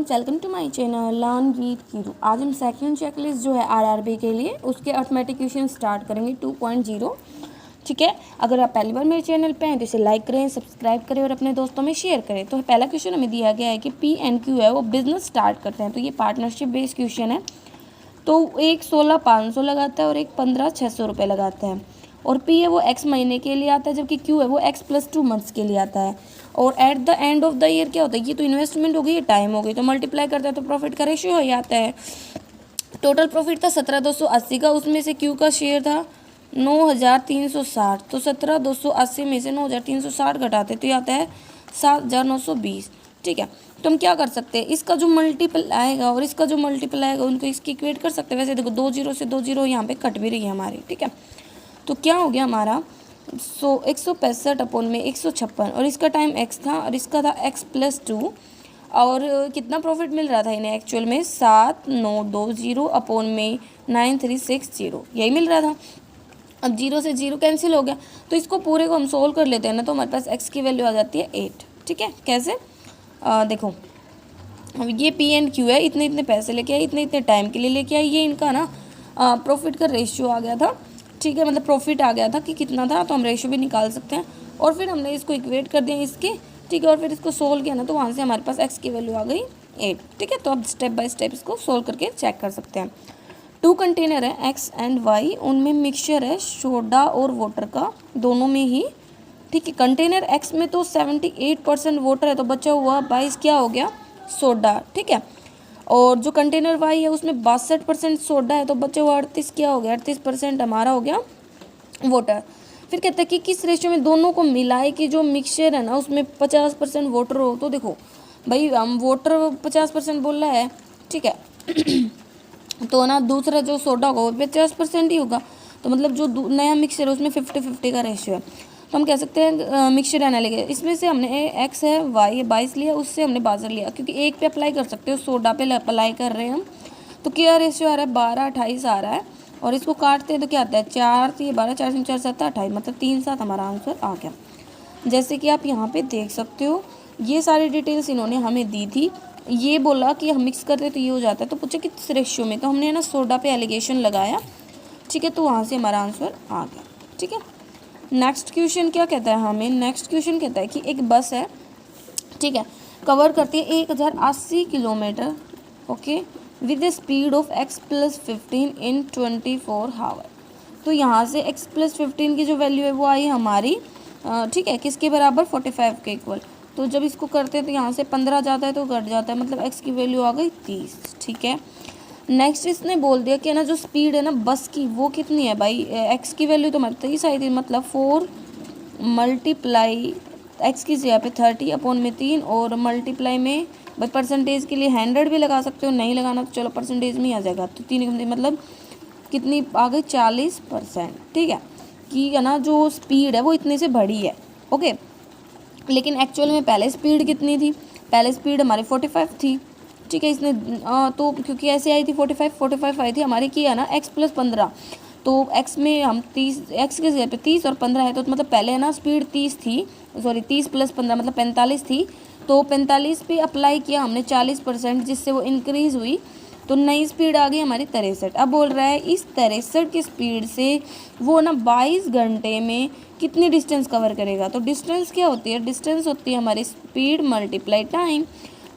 Friends, welcome to my channel learn with Keeru. आज हम second checklist जो है आरआरबी के लिए उसके अर्थमेटिक क्वेश्चन स्टार्ट करेंगे 2.0। ठीक है, अगर आप पहली बार मेरे चैनल पे हैं तो इसे लाइक करें, सब्सक्राइब करें और अपने दोस्तों में शेयर करें। तो पहला क्वेश्चन हमें दिया गया है कि पी एंड क्यू है वो बिजनेस स्टार्ट करते हैं, तो ये पार्टनरशिप बेस्ड क्वेश्चन है। तो एक 16,500 लगाता है और एक 15,600 रुपये लगाता है। और पी है वो एक्स महीने के लिए आता है, जबकि क्यू है वो एक्स प्लस 2 मंथ्स के लिए आता है। और at the end of the year क्या होता है, ये तो इन्वेस्टमेंट हो गई, ये टाइम हो गई, तो मल्टीप्लाई करता है तो प्रॉफिट का रेशियो हो जाता है। टोटल प्रॉफिट था 17,280 का, उसमें से क्यू का शेयर था 9,360। तो 17,280 में से 9,360 घटाते तो ये आता है 7,920। ठीक है, तो हम क्या कर सकते हैं, इसका जो मल्टीपल आएगा और इसका जो मल्टीपल आएगा उनको इसकी इक्वेट कर सकते हैं। वैसे देखो 2 जीरो से 2 जीरो यहाँ पे कट भी रही है हमारी। ठीक है, तो क्या हो गया हमारा 165 अपॉन में 156 और इसका टाइम x था और इसका था x प्लस 2। और कितना प्रॉफिट मिल रहा था इन्हें एक्चुअल में 7,920 अपॉन में 9,360 यही मिल रहा था। अब जीरो से जीरो कैंसिल हो गया, तो इसको पूरे को हम सोल्व कर लेते हैं ना, तो हमारे पास x की वैल्यू आ जाती है 8। ठीक है, कैसे देखो, अब ये पी एंड क्यू है, इतने इतने पैसे लेके आए, इतने इतने टाइम के लिए लेके आए, ये इनका ना प्रॉफिट का रेशियो आ गया था। ठीक है, मतलब प्रॉफिट आ गया था कि कितना था, तो हम रेशियो भी निकाल सकते हैं। और फिर हमने इसको इक्वेट कर दिया इसके। ठीक है, और फिर इसको सोल्व किया ना, तो वहाँ से हमारे पास x की वैल्यू आ गई 8। ठीक है, तो अब स्टेप बाय स्टेप इसको सोल्व करके चेक कर सकते हैं। 2 कंटेनर है x एंड y, उनमें मिक्सचर है सोडा और वाटर का, दोनों में ही। ठीक है, कंटेनर x में तो 78% वाटर है, तो बचा हुआ 22 क्या हो गया, सोडा। ठीक है, और जो कंटेनर y है उसमें 62% सोडा है, तो बचे हुआ 38 क्या हो गया, 38% हमारा हो गया वाटर। फिर कहते हैं कि किस रेशियो में दोनों को मिलाए कि जो मिक्सचर है ना उसमें 50% वाटर हो। तो देखो भाई, हम वाटर 50% बोल रहा है। ठीक है तो ना दूसरा जो सोडा होगा वो 50% ही होगा, तो मतलब जो नया मिक्सचर है उसमें 50-50 का रेशियो है। तो हम कह सकते हैं मिक्सचर एनालिसिस, इसमें से हमने x है y है 22 लिया, उससे हमने 62 लिया, क्योंकि एक पे अप्लाई कर सकते हो, सोडा पे अप्लाई कर रहे हैं हम। तो क्या रेशियो आ रहा है 12-28 आ रहा है। और इसको काटते हैं तो क्या आता है 4 तो ये 12, 4 4 7 28, मतलब 3-7 हमारा आंसर आ गया। जैसे कि आप यहाँ पे देख सकते हो, ये सारी डिटेल्स इन्होंने हमें दी थी। ये बोला कि हम मिक्स करते तो ये हो जाता है, तो पूछे किस रेशियो में, तो हमने ना सोडा पे एलिगेशन लगाया। ठीक है, तो वहाँ से हमारा आंसर आ गया। ठीक है, नेक्स्ट क्वेश्चन क्या कहता है हमें, नेक्स्ट क्वेश्चन कहता है कि एक बस है, ठीक है, कवर करती है 1080 kilometre, okay, with the speed of x plus 15 in 24 hour. तो यहाँ से x प्लस 15 की जो वैल्यू है वो आई हमारी, ठीक है, किसके बराबर 45 के इक्वल। तो जब इसको करते हैं तो यहाँ से 15 जाता है तो घट जाता है, मतलब x की वैल्यू आ गई 30। ठीक है, नेक्स्ट इसने बोल दिया कि ना जो स्पीड है ना बस की वो कितनी है भाई, x की वैल्यू तो हमारी 30 आई थी, मतलब 4 मल्टीप्लाई x की जगह पे 30 अपॉन में 3 और मल्टीप्लाई में भाई परसेंटेज के लिए 100 भी लगा सकते हो, नहीं लगाना तो चलो परसेंटेज में ही आ जाएगा। तो 3 मतलब कितनी आ गई 40%। ठीक है, कि है ना जो स्पीड है वो इतने से बढ़ी है। ओके, लेकिन एक्चुअल में पहले स्पीड कितनी थी, पहले स्पीड हमारी 45 थी। ठीक है, इसने तो क्योंकि ऐसे आई थी 45 आई थी हमारी, की है ना x प्लस 15, तो x में हम 30, x के जगह पे 30 और 15 है, तो मतलब पहले है ना स्पीड 30 थी, सॉरी 30 प्लस 15 मतलब 45 थी। तो 45 पे अप्लाई किया हमने 40%, जिससे वो इंक्रीज़ हुई, तो नई स्पीड आ गई हमारी 63। अब बोल रहा है इस 63 की स्पीड से वो ना 22 घंटे में कितनी डिस्टेंस कवर करेगा। तो डिस्टेंस क्या होती है, डिस्टेंस होती है हमारी स्पीड मल्टीप्लाई टाइम।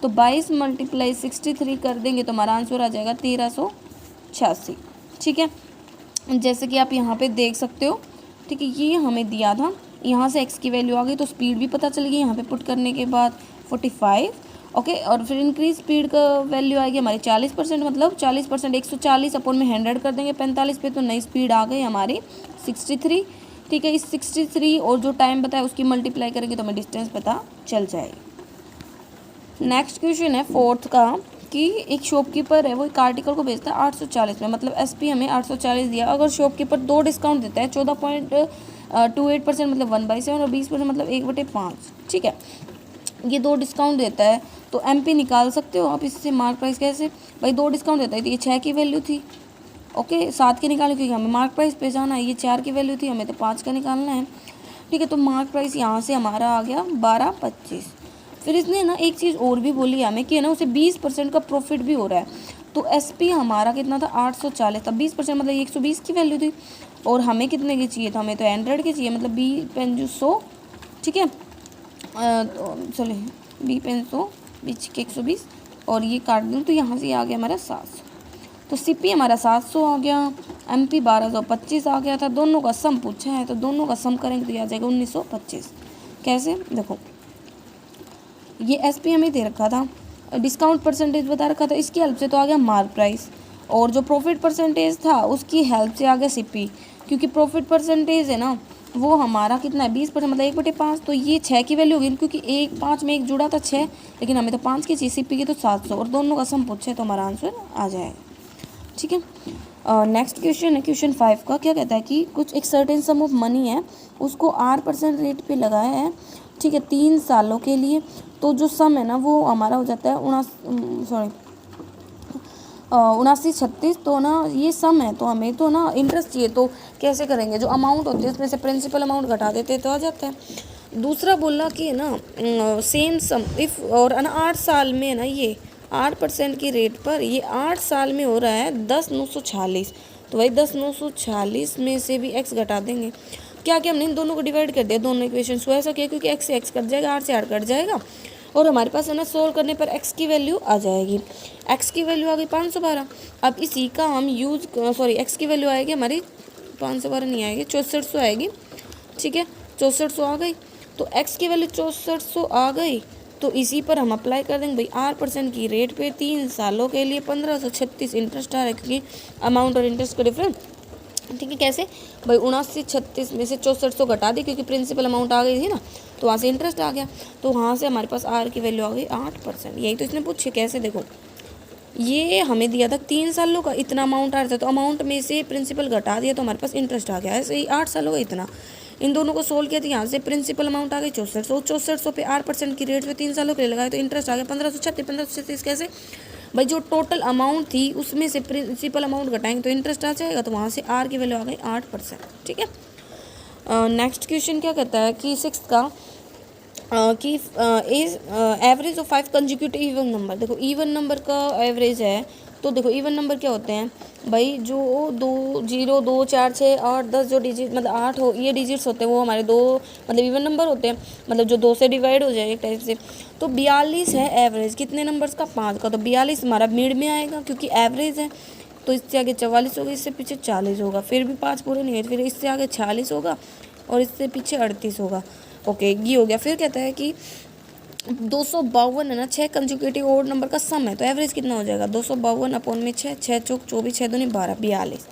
तो 22 मल्टीप्लाई 63 कर देंगे तो हमारा आंसर आ जाएगा 1386। ठीक है, जैसे कि आप यहाँ पे देख सकते हो। ठीक है, ये हमें दिया था, यहाँ से x की वैल्यू आ गई, तो स्पीड भी पता चल गई यहाँ पे पुट करने के बाद 45। ओके, और फिर इंक्रीज स्पीड का वैल्यू आएगी हमारी 40%, मतलब 40% 140 अपॉन में 100 कर देंगे 45 पे, तो नई स्पीड आ गई हमारी 63। ठीक है, इस 63 और जो टाइम बताया उसकी मल्टीप्लाई करेंगे तो हमें डिस्टेंस पता चल जाएगी। नेक्स्ट क्वेश्चन है फोर्थ का, कि एक शॉपकीपर है वो एक आर्टिकल को बेचता है 840 में, मतलब SP हमें 840 दिया। अगर शॉपकीपर 2 डिस्काउंट देता है 14.28%, मतलब 1/7, और 20% मतलब 1/5। ठीक है, ये 2 डिस्काउंट देता है, तो MP निकाल सकते हो आप इससे। मार्क प्राइस कैसे भाई, 2 डिस्काउंट देता है, तो ये 6 की वैल्यू थी। ओके, 7 की निकालने क्योंकि हमें मार्क प्राइस पे जाना है, ये 4 की वैल्यू थी, हमें तो 5 का निकालना है। ठीक है, तो मार्क प्राइस यहाँ से हमारा आ गया 12.25। फिर इसने ना एक चीज़ और भी बोली हमें कि है ना उसे 20% का प्रॉफिट भी हो रहा है। तो SP हमारा कितना था 840 था, 20% मतलब 120 की वैल्यू थी, और हमें कितने की चाहिए था, हमें तो 100 की चाहिए, मतलब 20 100, ठीक है, चलिए 20 बीच के 120 और ये काट दूँ तो यहाँ से आ गया हमारा 700। तो CP हमारा 700 आ गया, MP 1225 आ गया था। दोनों का सम पूछा है तो दोनों का सम करेंगे तो ये आ जाएगा 1925। कैसे, देखो ये SP हमें दे रखा था, डिस्काउंट परसेंटेज बता रखा था, इसकी हेल्प से तो आ गया मार्क प्राइस, और जो प्रॉफिट परसेंटेज था उसकी हेल्प से आ गया CP, क्योंकि प्रॉफिट परसेंटेज है ना वो हमारा कितना है 20%, मतलब 1/5, तो ये 6 की वैल्यू होगी, क्योंकि 5 में 1 जुड़ा था 6, लेकिन हमें तो 5 की चाहिए, CP की तो 700, और दोनों का सम पूछे तो हमारा आंसर आ जाएगा। ठीक है, नेक्स्ट क्वेश्चन है क्वेश्चन 5 का। क्या कहता है कि कुछ एक सर्टेन सम ऑफ मनी है, उसको 8% रेट पे लगाया है, ठीक है, 3 सालों के लिए। तो जो सम है ना वो हमारा हो जाता है 7936। तो ना ये सम है तो हमें तो ना इंटरेस्ट चाहिए, तो कैसे करेंगे, जो अमाउंट होती है उसमें से प्रिंसिपल अमाउंट घटा देते तो आ जाता है। दूसरा बोला कि ना सेम सम इफ़, और ना 8 साल में है ना ये 8% की रेट पर ये 8 साल में हो रहा है 10,946। तो भाई 10,946 में से भी x घटा देंगे। क्या क्या हमने इन दोनों को डिवाइड कर दिया, दोनों इक्वेशन को, ऐसा किया क्योंकि x से x कट जाएगा, 8 से 8 कट जाएगा, और हमारे पास है ना सोल्व करने पर x की वैल्यू आ जाएगी। x की वैल्यू आ गई 512। अब इसी का हम x की वैल्यू आएगी हमारी 512 नहीं आएगी, 6400 आएगी, ठीक है, 6400 आ गई। तो x की वैल्यू 6400 आ गई, तो इसी पर हम अप्लाई कर देंगे भाई 8% की रेट पे 3 सालों के लिए 1536 इंटरेस्ट आ रहा है, क्योंकि अमाउंट और इंटरेस्ट का डिफरेंस, ठीक है। कैसे भाई 7936 में से 6400 घटा दी, क्योंकि प्रिंसिपल अमाउंट आ गई थी ना, तो वहाँ से इंटरेस्ट आ गया, तो वहाँ से हमारे पास R की वैल्यू आ गई 8%। यही तो इसने पूछे, कैसे, देखो ये हमें दिया था 3 सालों का इतना अमाउंट आ रहा था, तो अमाउंट में से प्रिंसिपल घटा दिया तो हमारे पास इंटरेस्ट आ गया। ऐसे ही 8 सालों का इतना, इन दोनों को सोल्व किया तो यहाँ से प्रिंसिपल अमाउंट आ गई 6400 पे 8% की रेट पे 3 सालों के लिए लगाए तो इंटरेस्ट आ गया 1536। कैसे भाई, जो टोटल अमाउंट थी उसमें से प्रिंसिपल अमाउंट घटाएंगे तो इंटरेस्ट आ जाएगा, तो वहाँ से R की वैल्यू आ गई 8%, ठीक है। नेक्स्ट क्वेश्चन क्या कहता है कि 6 का कि is average of 5 consecutive even number. देखो इवन नंबर का एवरेज है, तो देखो इवन नंबर क्या होते हैं भाई, जो 2 0 2 4 6 8 10 जो डिजिट मतलब 8 हो ये डिजिट्स होते हैं, वो हमारे दो मतलब इवन नंबर होते हैं, मतलब जो 2 से डिवाइड हो जाए एक टाइप से। तो 42 है एवरेज कितने नंबर्स का, 5 का, तो 42 हमारा मिड में आएगा क्योंकि एवरेज है। तो इससे आगे 44 होगा, इससे पीछे 40 होगा, फिर भी 5 पूरे नहीं है, फिर इससे आगे 46 होगा और इससे पीछे 38 होगा। ओके, ये हो गया। फिर कहता है कि 252 है ना 6 कंजुकेटिव ओड नंबर का सम है, तो एवरेज कितना हो जाएगा 252 अपॉन में 6, 6 चौक 24, 6 दूनी 12, 42।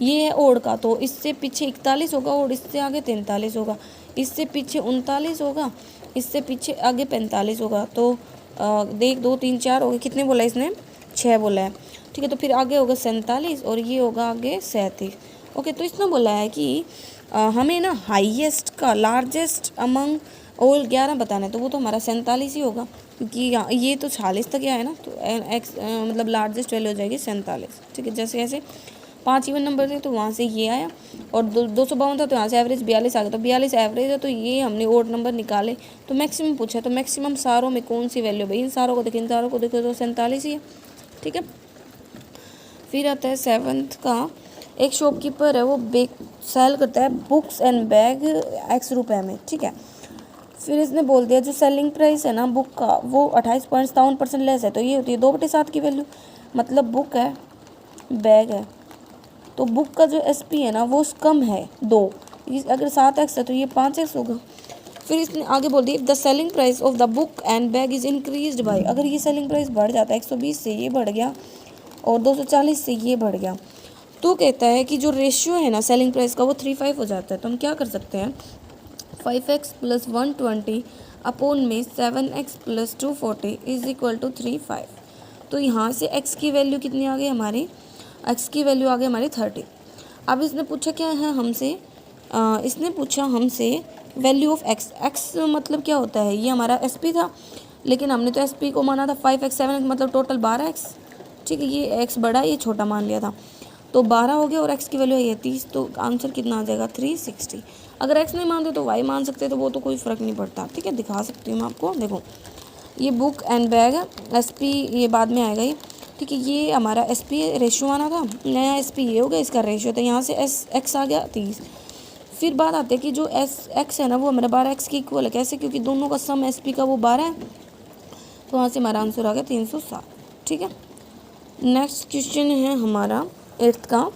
ये है ओड का, तो इससे पीछे 41 होगा और इससे आगे 43 होगा, इससे पीछे 39 होगा, इससे पीछे आगे 45 होगा। तो देख 2 3 4 हो गए, कितने बोला इसने 6 बोला है, ठीक है। तो फिर आगे होगा 47 और ये होगा आगे 37। ओके, तो इसने बोला है कि हमें ना हाईएस्ट का लार्जेस्ट अमंग ऑल 11 बताना है, तो वो तो हमारा 47 ही होगा, क्योंकि ये तो 46 तक गया है ना, तो एक्स मतलब लार्जेस्ट वैल्यू हो जाएगी 47, ठीक है। जैसे ऐसे 5 इवन नंबर थे तो वहाँ से ये आया, और 252 था तो यहाँ से एवरेज 42 आ गया, तो 42 एवरेज है, तो ये हमने ओड नंबर निकाले। तो मैक्सिमम पूछा, तो मैक्सिमम सारों में कौन सी वैल्यू, भाई इन सारों को देखो, इन सारों को देखो तो 47 ही है, ठीक है। फिर आता है 7th का, एक शॉपकीपर है वो सेल करता है बुक्स एंड बैग X रुपये में, ठीक है। फिर इसने बोल दिया जो सेलिंग प्राइस है ना बुक का वो 28.57% लेस है, तो ये होती है 2/7 की वैल्यू, मतलब बुक है बैग है, तो बुक का जो SP है ना वो कम है 2, अगर 7x है तो ये 5x होगा। फिर इसने आगे बोल दिया the selling price of the book and bag is increased by, अगर ये सेलिंग प्राइस बढ़ जाता है 120 से ये बढ़ गया और 240 से ये बढ़ गया, तो कहता है कि जो रेशियो है ना सेलिंग प्राइस का वो 3:5 हो जाता है। तो हम क्या कर सकते हैं 5x + 120 अपॉन में 7x + 240 इज इक्वल टू 3:5। तो यहाँ से x की वैल्यू कितनी आ गई हमारी, x की वैल्यू आ गई हमारी 30। अब इसने पूछा क्या है हमसे, इसने पूछा हमसे वैल्यू ऑफ x मतलब क्या होता है, ये हमारा SP था, लेकिन हमने तो SP को माना था 5x 7x मतलब टोटल 12x, ठीक है। ये x बड़ा ये छोटा मान लिया था, तो 12 हो गया और x की वैल्यू है 30, तो आंसर कितना आ जाएगा 360। अगर x नहीं मानते तो y मान सकते, तो वो तो कोई फ़र्क नहीं पड़ता, ठीक है। दिखा सकती हूँ मैं आपको, देखो ये बुक एंड बैग, एसपी ये बाद में आएगा ये, ठीक है। ये हमारा एसपी रेशो आना था, नया एसपी ये हो गया, इसका रेशो था, यहाँ से एस एक्स आ गया 30। फिर बात आती है कि जो एस एक्स है ना वो हमारा 12x की इक्वल है। कैसे? क्योंकि दोनों का सम एसपी का वो 12 है, तो वहाँ से हमारा आंसर आ गया 307, ठीक है। नेक्स्ट क्वेश्चन है हमारा 8th का।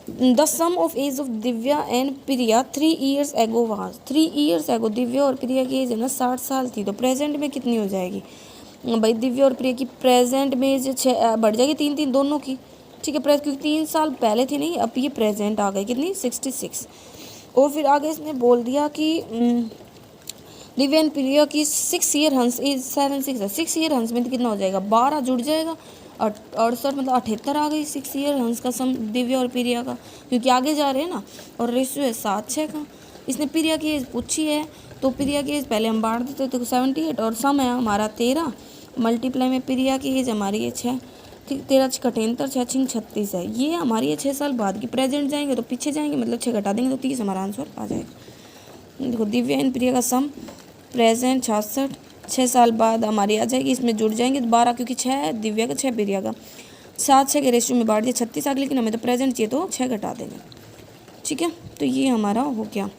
The sum of age of Divya and Priya 3 years ago was. 3 years एगो दिव्या और प्रिया की एज है ना 60 साल थी, तो प्रेजेंट में कितनी हो जाएगी भाई? दिव्या और प्रिया की प्रेजेंट में एज 6 बढ़ जाएगी, 3 दोनों की, ठीक है। क्योंकि 3 साल पहले थी नहीं, अब ये प्रेजेंट आ गई कितनी 66। और फिर आगे इसने बोल दिया कि दिव्या एंड प्रिया की 6 year हंस इज 76 है। 6 year हंस में तो कितना हो जाएगा? 12 जुड़ जाएगा, 68 मतलब 78 आ गई 6 year हंस का सम दिव्या और प्रिया का, क्योंकि आगे जा रहे हैं ना। और रेशियो है 7:6 का। इसने प्रिया की एज पूछी है, तो प्रिया की एज पहले हम बांट देते तो 78, और सम है हमारा 13, मल्टीप्लाई में प्रिया की एज हमारी है 6, ठीक। 13 × 78, 6 × 36 है। ये हमारी है 6 साल बाद की। प्रेजेंट जाएंगे तो पीछे जाएंगे, मतलब 6 घटा देंगे तो 30 हमारा आंसर आ जाएगा। देखो दिव्या एंड प्रिया का सम प्रेजेंट 66, 6 साल बाद हमारी आ जाएगी, इसमें जुड़ जाएंगे तो 12, क्योंकि 6 है दिव्या का 6 प्रिया का, 7-6 के रेशियो में बांट दिया 36 आ गया, लेकिन हमें तो प्रेजेंट चाहिए तो 6 घटा देंगे, ठीक है। तो ये हमारा हो गया।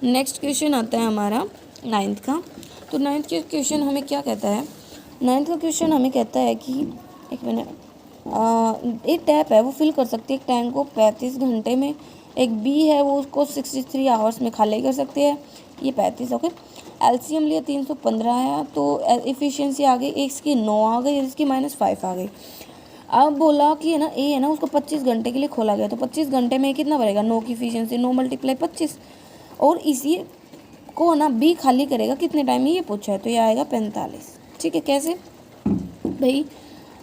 नेक्स्ट क्वेश्चन आता है हमारा 9th का। तो 9th के क्वेश्चन हमें क्या कहता है? 9th का क्वेश्चन हमें कहता है कि एक मिनट, एक टैप है वो फिल कर सकती है एक टैंक को 35 घंटे में। एक बी है वो उसको 63 आवर्स में खाली कर सकते हैं, ये 35, ओके। एलसीएम लिया 315 है, तो एफिशिएंसी आ गई, इसकी 9 आ गई और इसकी -5 आ गई। अब बोला कि है ना ए है ना उसको 25 घंटे के लिए खोला गया, तो 25 घंटे में कितना भरेगा? 9 की एफिशिएंसी 9 × 25, और इसी को ना बी खाली करेगा कितने टाइम में, ये पूछा है, तो ये आएगा 45, ठीक है। कैसे भाई?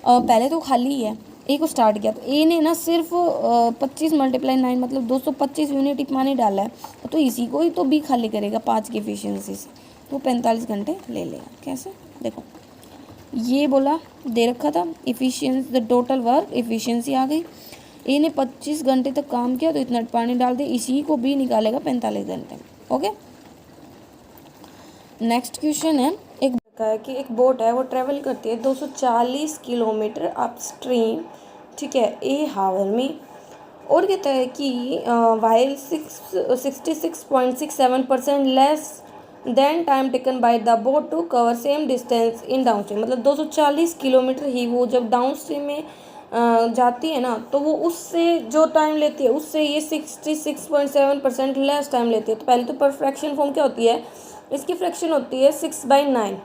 पहले तो खाली ही है, ए को स्टार्ट किया, तो ए ने ना सिर्फ 25 × 9 मतलब 225 यूनिट पानी डाला है, तो इसी को ही तो बी खाली करेगा 5 की एफिशिएंसी से, तो 45 घंटे ले लेगा। कैसे? देखो ये बोला दे रखा था efficiency, the total work efficiency आ गई, ए ने 25 घंटे तक काम किया तो इतना पानी डाल दिया, इसी को बी निकालेगा 45 घंटे में, ओके। नेक्स्ट क्वेश्चन है, एक है कि एक बोट है वो ट्रेवल करती है 240 किलोमीटर अपस्ट्रीम, ठीक है, ए हावर में, और कहता है कि while 66.67% less than time taken by the boat to cover same distance in downstream. मतलब 240 किलोमीटर ही वो जब डाउन स्ट्रीम में जाती है ना, तो वो उससे जो टाइम लेती है उससे ये 66.7% लेस टाइम लेती है। तो पहले तो पर फ्रैक्शन फॉर्म क्या होती है? इसकी फ्रैक्शन होती है 6/9,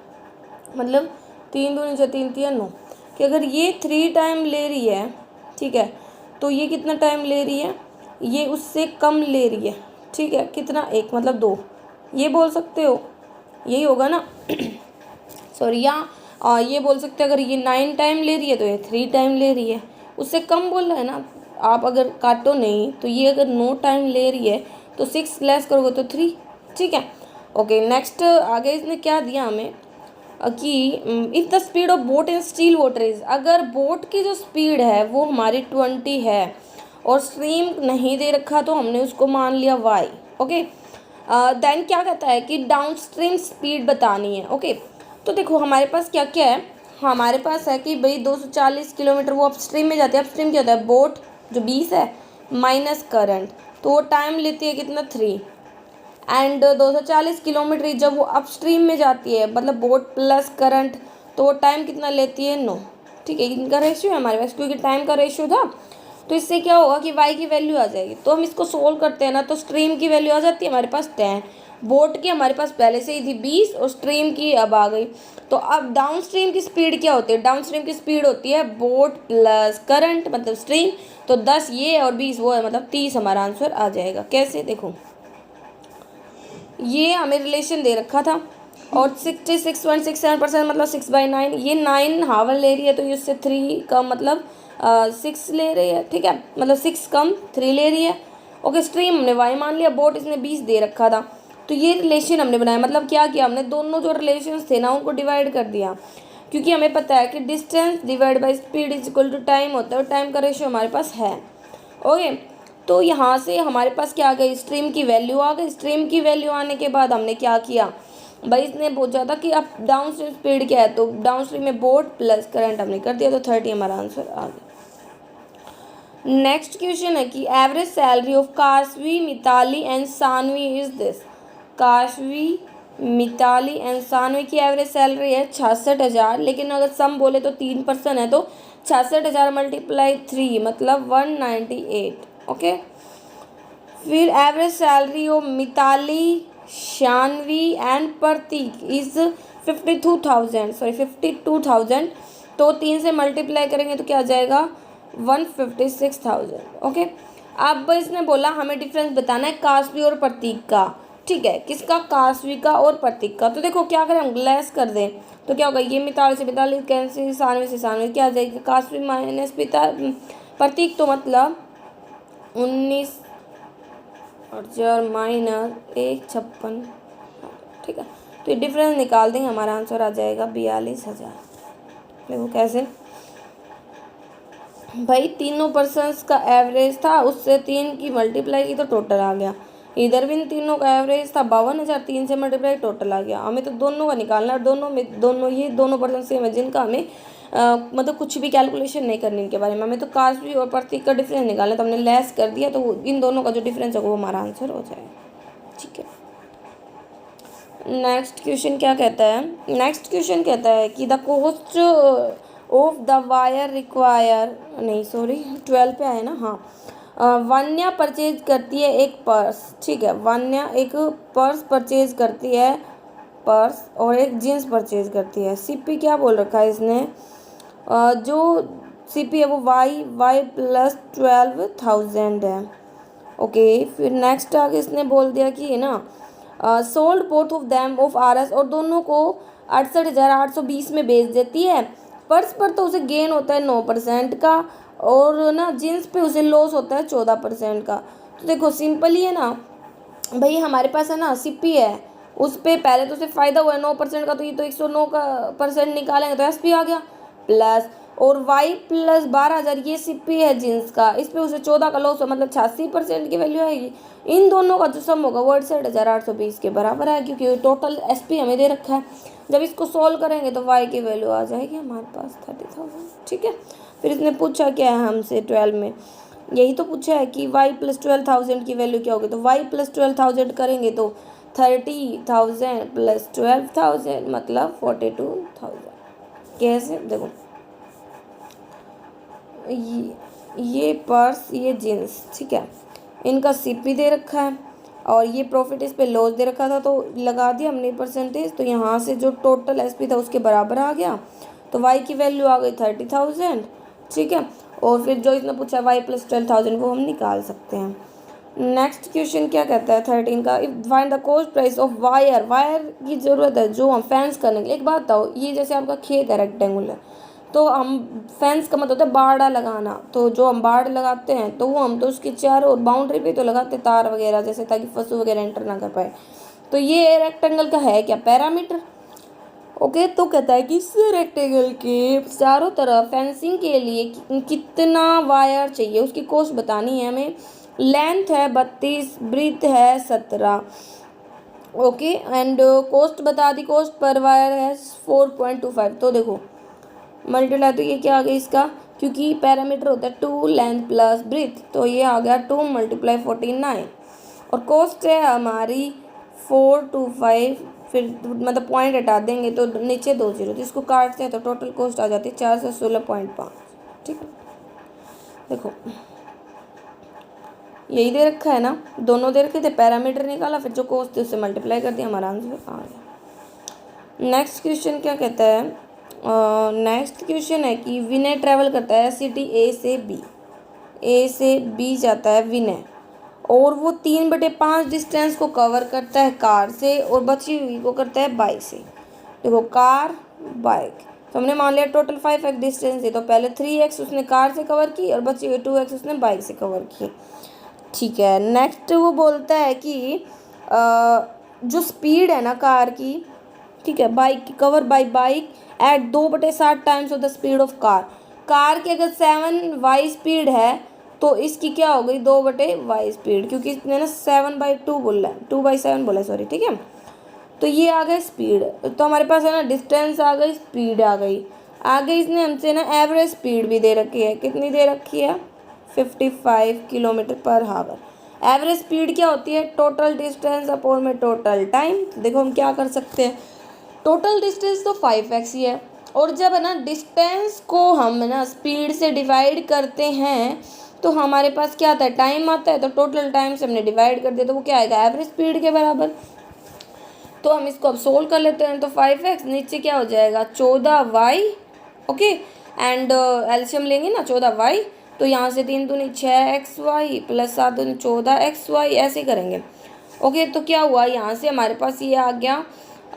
मतलब 3 दूनी 6 3 3 9, कि अगर ये 3 टाइम ले रही है, ठीक है, तो ये कितना टाइम ले रही है? ये उससे कम ले रही है, ठीक है। कितना? 1 मतलब 2, ये बोल सकते हो, यही होगा ना सॉरी, या ये बोल सकते हैं अगर ये 9 टाइम ले रही है तो ये 3 टाइम ले रही है, उससे कम बोल रहा है ना। आप अगर काटो नहीं तो ये अगर 9 टाइम ले रही है तो 6 लेस करोगे तो 3, ठीक है, ओके। नेक्स्ट आगे इसने क्या दिया हमें कि if the speed of boat in still water is, अगर बोट की जो स्पीड है वो हमारी 20 है और स्ट्रीम नहीं दे रखा तो हमने उसको मान लिया y, ओके। देन क्या कहता है कि डाउन स्ट्रीम स्पीड बतानी है, ओके। तो देखो हमारे पास क्या क्या है, हमारे पास है कि भाई 240 किलोमीटर वो अपस्ट्रीम में जाती है। अपस्ट्रीम क्या होता है? बोट जो 20 है माइनस करंट, तो वो टाइम लेती है कितना? 3, एंड 240 किलोमीटर जब वो अपस्ट्रीम में जाती है मतलब बोट प्लस करंट, तो वो टाइम कितना लेती है? 9, ठीक है। इनका रेशियो है हमारे पास, क्योंकि टाइम का रेशियो था, तो इससे क्या होगा कि y की वैल्यू आ जाएगी। तो हम इसको सोल्व करते हैं ना, तो स्ट्रीम की वैल्यू आ जाती है हमारे पास 10, बोट की हमारे पास पहले से ही थी 20 और स्ट्रीम की अब आ गई। तो अब डाउन स्ट्रीम की स्पीड क्या होती है? डाउन स्ट्रीम की स्पीड होती है बोट प्लस करंट मतलब स्ट्रीम, तो 10 ये और 20 वो है, मतलब 30 हमारा आंसर आ जाएगा। कैसे? देखो ये हमें रिलेशन दे रखा था, और 66.67% मतलब 6/9, ये 9 हावर ले रही है तो ये उससे 3 कम मतलब 6 ले रही है, ठीक है, मतलब 6 कम 3 ले रही है, ओके। स्ट्रीम हमने y मान लिया, बोट इसने 20 दे रखा था, तो ये रिलेशन हमने बनाया। मतलब क्या किया हमने? दोनों जो रिलेशंस थे ना उनको डिवाइड कर दिया, क्योंकि हमें पता है कि distance divide by speed is equal to time होता है, और टाइम का रेशियो हमारे पास है, ओके। तो यहाँ से हमारे पास क्या आ गई? स्ट्रीम की वैल्यू आ गई। स्ट्रीम की वैल्यू आने के बाद हमने क्या किया? भाई इसने पूछा था कि अब डाउन स्ट्रीम स्पीड क्या है, तो डाउन स्ट्रीम में बोट प्लस करंट हमने कर दिया, तो 30 हमारा आंसर आ गया। नेक्स्ट क्वेश्चन है कि average salary of Kashvi, Mitali and Saanvi is this. Kashvi, Mitali and Saanvi की एवरेज सैलरी है 66,000, लेकिन अगर सम बोले तो 3% है, तो 66,000 मल्टीप्लाई 3 मतलब 198। ओके, फिर average salary of Mitali, Shanvi and Prateek is 52,000, तो 3 से मल्टीप्लाई करेंगे तो क्या आ जाएगा 156,000। ओके, अब इसने बोला हमें डिफरेंस बताना है काशवी और प्रतीक का। ठीक है, किसका, काशवी का और प्रतीक का। तो देखो क्या करें, हम लेस कर दें तो क्या होगा, ये मिताली से मिताली कैंसिल, सानवे से सानवे, क्या आ जाएगी काशवी माइनस प्रतीक, तो मतलब 19,000 माइनस 156। ठीक है, तो ये डिफरेंस निकाल देंगे, हमारा आंसर आ जाएगा 42,000। देखो कैसे भाई, तीनों पर्सन्स का एवरेज था, उससे 3 की मल्टीप्लाई की तो टोटल आ गया। इधर भी इन तीनों का एवरेज था 52,000, 3 से मल्टीप्लाई टोटल आ गया। हमें तो दोनों का निकालना है, दोनों पर्सन सेम है जिनका हमें मतलब कुछ भी कैलकुलेशन नहीं करनी इनके बारे में, हमें तो काशवी और प्रतीक का डिफरेंस निकालना है, तो हमने लेस कर दिया, तो इन दोनों का जो डिफरेंस होगा वो हमारा आंसर हो जाएगा। ठीक है, नेक्स्ट क्वेश्चन क्या कहता है, नेक्स्ट क्वेश्चन कहता है कि the cost of the wire require, नहीं सॉरी 12 पे आए ना, हाँ। वन्या परचेज करती है एक पर्स। ठीक है, वन्या एक पर्स परचेज करती है, पर्स, और एक जीन्स परचेज करती है। सीपी क्या बोल रखा है इसने, जो सीपी है वो वाई प्लस 12,000 है। ओके, फिर नेक्स्ट आगे इसने बोल दिया कि ना sold both of them of RS, और दोनों को 68,820 में बेच देती है। पर्स पर तो उसे गेन होता है 9% का, और ना जींस पे उसे लॉस होता है 14% का। तो देखो सिंपल ही है ना भाई, हमारे पास है ना सीपी है, उस पे पहले तो उसे फ़ायदा हुआ है 9% का, तो ये तो 109 का % निकालेंगे तो एसपी आ गया प्लस, और वाई प्लस 12,000 ये सीपी है जींस का, इस पे उसे 14 का लॉस हो, मतलब 86% की वैल्यू आएगी। इन दोनों का जो सम होगा वो 68,820 के बराबर है, क्योंकि टोटल एसपी हमें दे रखा है। जब इसको सॉल्व करेंगे तो वाई की वैल्यू आ जाएगी हमारे पास 30,000। ठीक है, फिर इसने पूछा क्या है हमसे 12 में, यही तो पूछा है कि y प्लस 12,000 की वैल्यू क्या होगी, तो y प्लस 12,000 करेंगे तो 30,000 प्लस 12,000 मतलब 42,000। कैसे, देखो ये पर्स, ये जीन्स, ठीक है, इनका सीपी दे रखा है, और ये प्रॉफिट इस पे लॉस दे रखा था, तो लगा दिया हमने परसेंटेज, तो यहाँ से जो टोटल एसपी था उसके बराबर आ गया, तो y की वैल्यू आ गई 30,000। ठीक है, और फिर जो इसने पूछा y प्लस 12,000 वो हम निकाल सकते हैं। नेक्स्ट क्वेश्चन क्या कहता है 13 का, if find the cost price of wire, wire की ज़रूरत है जो हम फेंस करने के लिए। एक बात बताओ, ये जैसे आपका खेत है रेक्टेंगुलर, तो हम फेंस का मतलब होता है बाड़ा लगाना, तो जो हम बाड़ लगाते हैं तो वो हम तो उसके चारों बाउंड्री पे तो लगाते तार वगैरह जैसे, ताकि पशु वगैरह एंटर ना कर पाए। तो ये रेक्टेंगल का है क्या, पैरामीटर। ओके, तो कहता है कि इस रेक्टेंगल के चारों तरफ फेंसिंग के लिए कितना वायर चाहिए, उसकी कॉस्ट बतानी है हमें। लेंथ है 32, ब्रीथ है 17। ओके, एंड कॉस्ट बता दी, कॉस्ट पर वायर है 4.25। तो देखो मल्टीप्लाई, तो ये क्या आ गया इसका, क्योंकि पैरामीटर होता है 2 लेंथ प्लस ब्रीथ, तो ये आ गया 2 × 49, और कॉस्ट है हमारी 425, फिर मतलब पॉइंट हटा देंगे तो नीचे 2 0, तो इसको काटते हैं तो टोटल कॉस्ट आ जाती है 416.5। ठीक है, देखो यही दे रखा है ना, दोनों दे रखे थे, पैरामीटर निकाला, फिर जो कॉस्ट थी उससे मल्टीप्लाई कर दिया, हमारा आंसर आ गया। नेक्स्ट क्वेश्चन क्या कहता है, नेक्स्ट क्वेश्चन है कि विनय ट्रैवल करता है सिटी ए से बी जाता है विनय, और वो 3/5 डिस्टेंस को कवर करता है कार से, और बची हुई को करता है बाइक से। देखो कार बाइक, तो हमने मान लिया टोटल 5x डिस्टेंस है, तो पहले 3x उसने कार से कवर की, और बची हुई 2x उसने बाइक से कवर की। ठीक है, नेक्स्ट वो बोलता है कि जो स्पीड है ना कार की, ठीक है, बाइक की, cover by bike at 2/7 times of the speed of car. Car की अगर 7y स्पीड है तो इसकी क्या हो गई 2/y स्पीड, क्योंकि इसने ना 7/2 बोला है, 2/7 बोला है, सॉरी। ठीक है, तो ये आ गई स्पीड, तो हमारे पास है ना डिस्टेंस आ गई, स्पीड आ गई। आगे इसने हमसे ना एवरेज स्पीड भी दे रखी है, कितनी दे रखी है, 55 किलोमीटर पर हावर। एवरेज स्पीड क्या होती है, टोटल डिस्टेंस अपॉन में टोटल टाइम। देखो हम क्या कर सकते हैं, टोटल डिस्टेंस तो 5x ही है, और जब है ना डिस्टेंस को हम ना स्पीड से डिवाइड करते हैं तो हमारे पास क्या आता है, टाइम आता है। तो टोटल टाइम से हमने डिवाइड कर दिया तो वो क्या आएगा, एवरेज स्पीड के बराबर। तो हम इसको अब सोल्व कर लेते हैं। तो 5x नीचे क्या हो जाएगा, 14y, ओके, एंड एलसीएम लेंगे ना 14y, तो यहाँ से 3 दूनी 6xy प्लस 7 दूनी 14xy, ऐसे करेंगे। ओके, तो क्या हुआ, यहाँ से हमारे पास ये आ गया,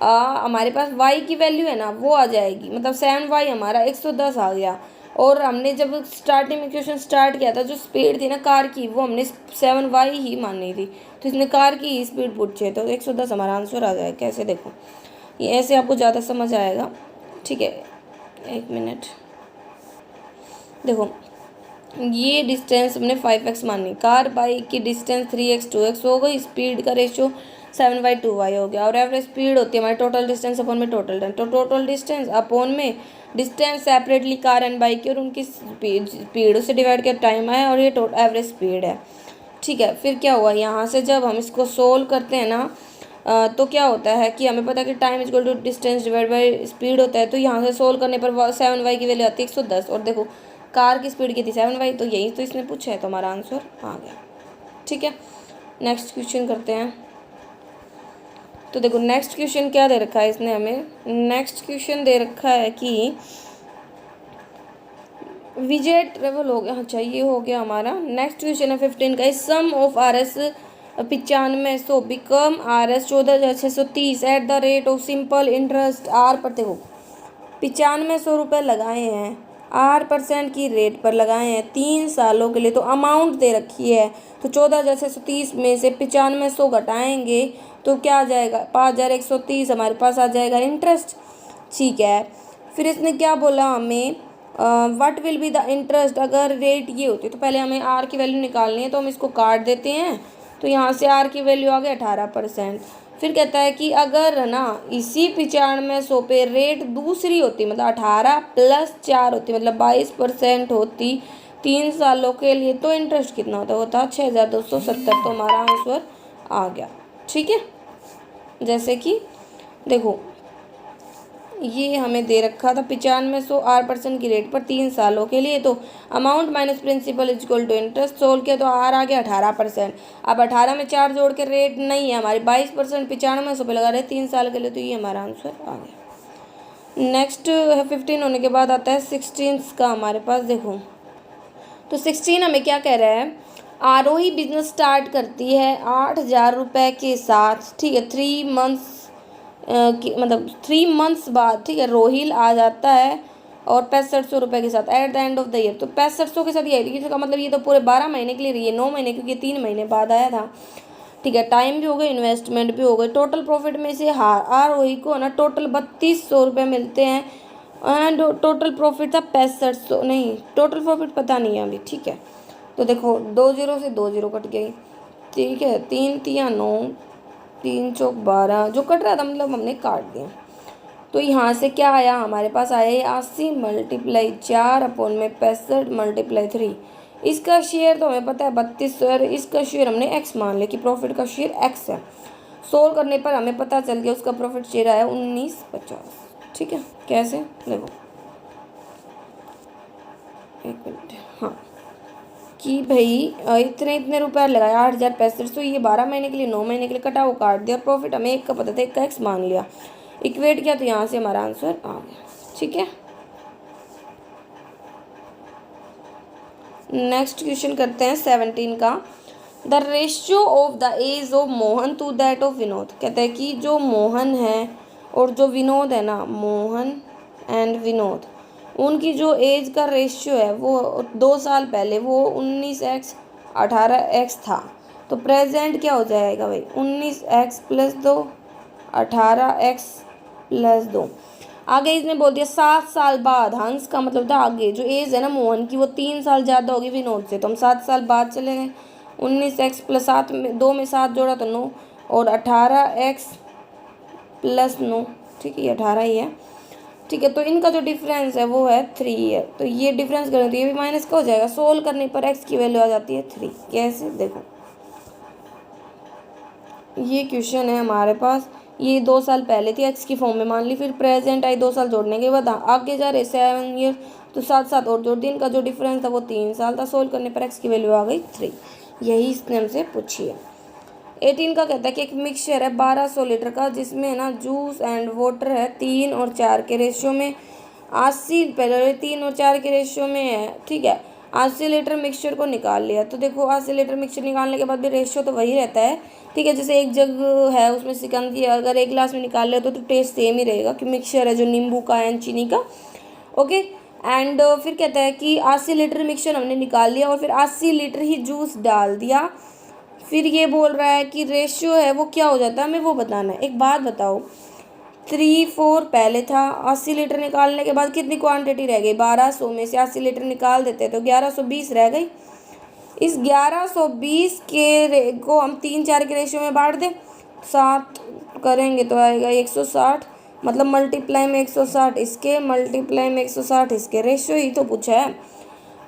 हमारे पास y की वैल्यू है ना वो आ जाएगी, मतलब 7y हमारा 110 आ गया। और हमने जब स्टार्टिंग में क्वेश्चन स्टार्ट किया था, जो स्पीड थी ना कार की, वो हमने 7y ही मानी थी, तो इसने कार की स्पीड पूछी है, तो 110 हमारा आंसर आ जाएगा। कैसे, देखो ये ऐसे आपको ज़्यादा समझ आएगा, ठीक है। एक मिनट, देखो ये डिस्टेंस हमने 5x मानी, कार बाइक की डिस्टेंस 3x 2x हो गई, स्पीड का रेशियो 7y 2y हो गया, और एवरेज स्पीड होती है हमारी टोटल डिस्टेंस अपॉन में टोटल टाइम। तो टोटल डिस्टेंस अपॉन में distance separately car and bike की और उनकी स्पीड से डिवाइड कर टाइम आया, और ये एवरेज स्पीड है, ठीक है। फिर क्या हुआ, यहाँ से जब हम इसको सोल्व करते हैं ना, तो क्या होता है कि हमें पता है कि time equal to distance divide by speed होता है। तो यहाँ से सोल्व करने पर 7y की वैल्यू आती है 110, और देखो कार की स्पीड की थी 7y, तो यही तो इसने पूछा है, तो हमारा आंसर आ गया, ठीक है। नेक्स्ट क्वेश्चन करते हैं। तो देखो नेक्स्ट क्वेश्चन क्या दे रखा है इसने हमें, नेक्स्ट क्वेश्चन दे रखा है कि विजय ट्रेवल हो गया, अच्छा ये हो गया हमारा। नेक्स्ट क्वेश्चन है 15 का, sum of RS 9500 become RS 14,630 at the rate of simple interest R पर। देखो 9500 रुपये लगाए हैं, R% की रेट पर लगाए हैं 3 सालों के लिए, तो अमाउंट दे रखी है। तो 14,630 में से 9500 घटाएंगे तो क्या आ जाएगा, 5,130 हमारे पास आ जाएगा इंटरेस्ट, ठीक है। फिर इसने क्या बोला हमें, what will be the interest अगर रेट ये होती, तो पहले हमें R की वैल्यू निकालनी है, तो हम इसको काट देते हैं। तो यहाँ से R की वैल्यू आ गई 18%। फिर कहता है कि अगर ना इसी 9500 पे रेट दूसरी होती, मतलब 18 + 4 होती, मतलब 22% होती 3 सालों के लिए, तो इंटरेस्ट कितना होता, होता 6,270। तो हमारा आंसर आ गया, ठीक है। जैसे कि देखो ये हमें दे रखा था 9500 R% की रेट पर 3 सालों के लिए, तो amount minus principal equal to interest, solve किया तो R आ गया 18%। अब 18 में 4 जोड़ के रेट नहीं है हमारी 22%, 9500 पे लगा रहे 3 साल के लिए, तो ये हमारा आंसर आ गया। नेक्स्ट है 15 होने के बाद आता है 16 का हमारे पास। देखो तो 16 हमें क्या कह रहा है, आरोही बिजनेस स्टार्ट करती है 8,000 रुपये के साथ, ठीक है। 3 मंथ्स मतलब 3 मंथ्स बाद, ठीक है, रोहिल आ जाता है और 6500 रुपये के साथ at the end of the year. तो 6500 के साथ ये इसका मतलब ये तो पूरे 12 महीने के लिए रही है, 9 महीने, क्योंकि 3 महीने बाद आया था, ठीक है। टाइम भी हो गई, इन्वेस्टमेंट भी हो गई। टोटल प्रॉफिट में से आरोही को ना टोटल 3200 रुपये मिलते हैं, एंड टोटल प्रॉफिट था 6500, नहीं टोटल प्रॉफिट पता नहीं है अभी, ठीक है। तो देखो 2 0 से 2 0 कट गई, ठीक है। 3 3 9, 3 चौक 12 जो कट रहा था, मतलब हमने काट दिया। तो यहाँ से क्या आया, हमारे पास आया 80 × 4 अपॉन में 65 × 3। इसका शेयर तो हमें पता है 3200 है, इसका शेयर हमने x मान लिया कि प्रॉफिट का शेयर x है। सोल्व करने पर हमें पता चल गया उसका प्रॉफिट शेयर आया 1950, ठीक है। कैसे, देखो एक मिनट, हाँ, कि भाई इतने रुपये लगाए 8,065, ये 12 महीने के लिए, 9 महीने के लिए कटा, वो काट दिया। प्रॉफिट हमें 1 का पता था, 1 का x मान लिया, इक्वेट किया, तो यहाँ से हमारा आंसर आ गया, ठीक है। नेक्स्ट क्वेश्चन करते हैं 17 का, the ratio of the age of Mohan to that of Vinod. कहते हैं कि जो मोहन है और जो विनोद है ना, मोहन एंड विनोद, उनकी जो एज का रेशियो है वो 2 साल पहले वो 19x 18x था। तो प्रेजेंट क्या हो जाएगा भाई, 19x + 2 18x + 2। आगे इसने बोल दिया 7 साल बाद, हंस का मतलब था आगे जो एज है ना मोहन की वो 3 साल ज़्यादा होगी विनोद से, तो हम 7 साल बाद चले गए। 19x + 7 में 2 में 7 जोड़ा तो 9, और 18x +9, ठीक है, ये 18 ही है, ठीक है। तो इनका जो डिफरेंस है वो है 3 है। तो ये डिफरेंस करें तो ये भी माइनस का हो जाएगा। सोल्व करने पर x की वैल्यू आ जाती है 3। कैसे, देखो ये क्वेश्चन है हमारे पास, ये 2 साल पहले थी x की फॉर्म में मान ली, फिर प्रेजेंट आई 2 साल जोड़ने के बाद आगे जा रहे 7 ईयर, तो 7 और जोड़ दी, इनका जो डिफरेंस था वो 3 साल था। सोल्व करने पर x की वैल्यू आ गई 3। यही इसने हमसे पूछी है। 18 का कहता है कि एक मिक्सचर है 1200 लीटर का, जिसमें ना जूस एंड वाटर है 3 और 4 के रेशियो में। 80 पहले 3 और 4 के रेशियो में है, ठीक है। 80 लीटर मिक्सचर को निकाल लिया। तो देखो 80 लीटर मिक्सचर निकालने के बाद भी रेशियो तो वही रहता है, ठीक है। जैसे एक जग है उसमें सिकंजी, अगर एक गिलास में निकाल लिया तो टेस्ट सेम ही रहेगा, कि मिक्सचर है जो नींबू का एंड चीनी का, ओके। एंड फिर कहता है कि 80 लीटर मिक्सचर हमने निकाल लिया और फिर 80 लीटर ही जूस डाल दिया। फिर ये बोल रहा है कि रेशियो है वो क्या हो जाता है, हमें वो बताना है। एक बात बताओ, 3-4 पहले था, 80 लीटर निकालने के बाद कितनी क्वांटिटी रह गई, 1200 में से 80 लीटर निकाल देते तो 1120 रह गई। इस 1120 के को हम 3-4 के रेशियो में बांट दें, 7 करेंगे तो आएगा 160, मतलब मल्टीप्लाई में 160 इसके, मल्टीप्लाई में 160 इसके, रेशियो ही तो पूछा है।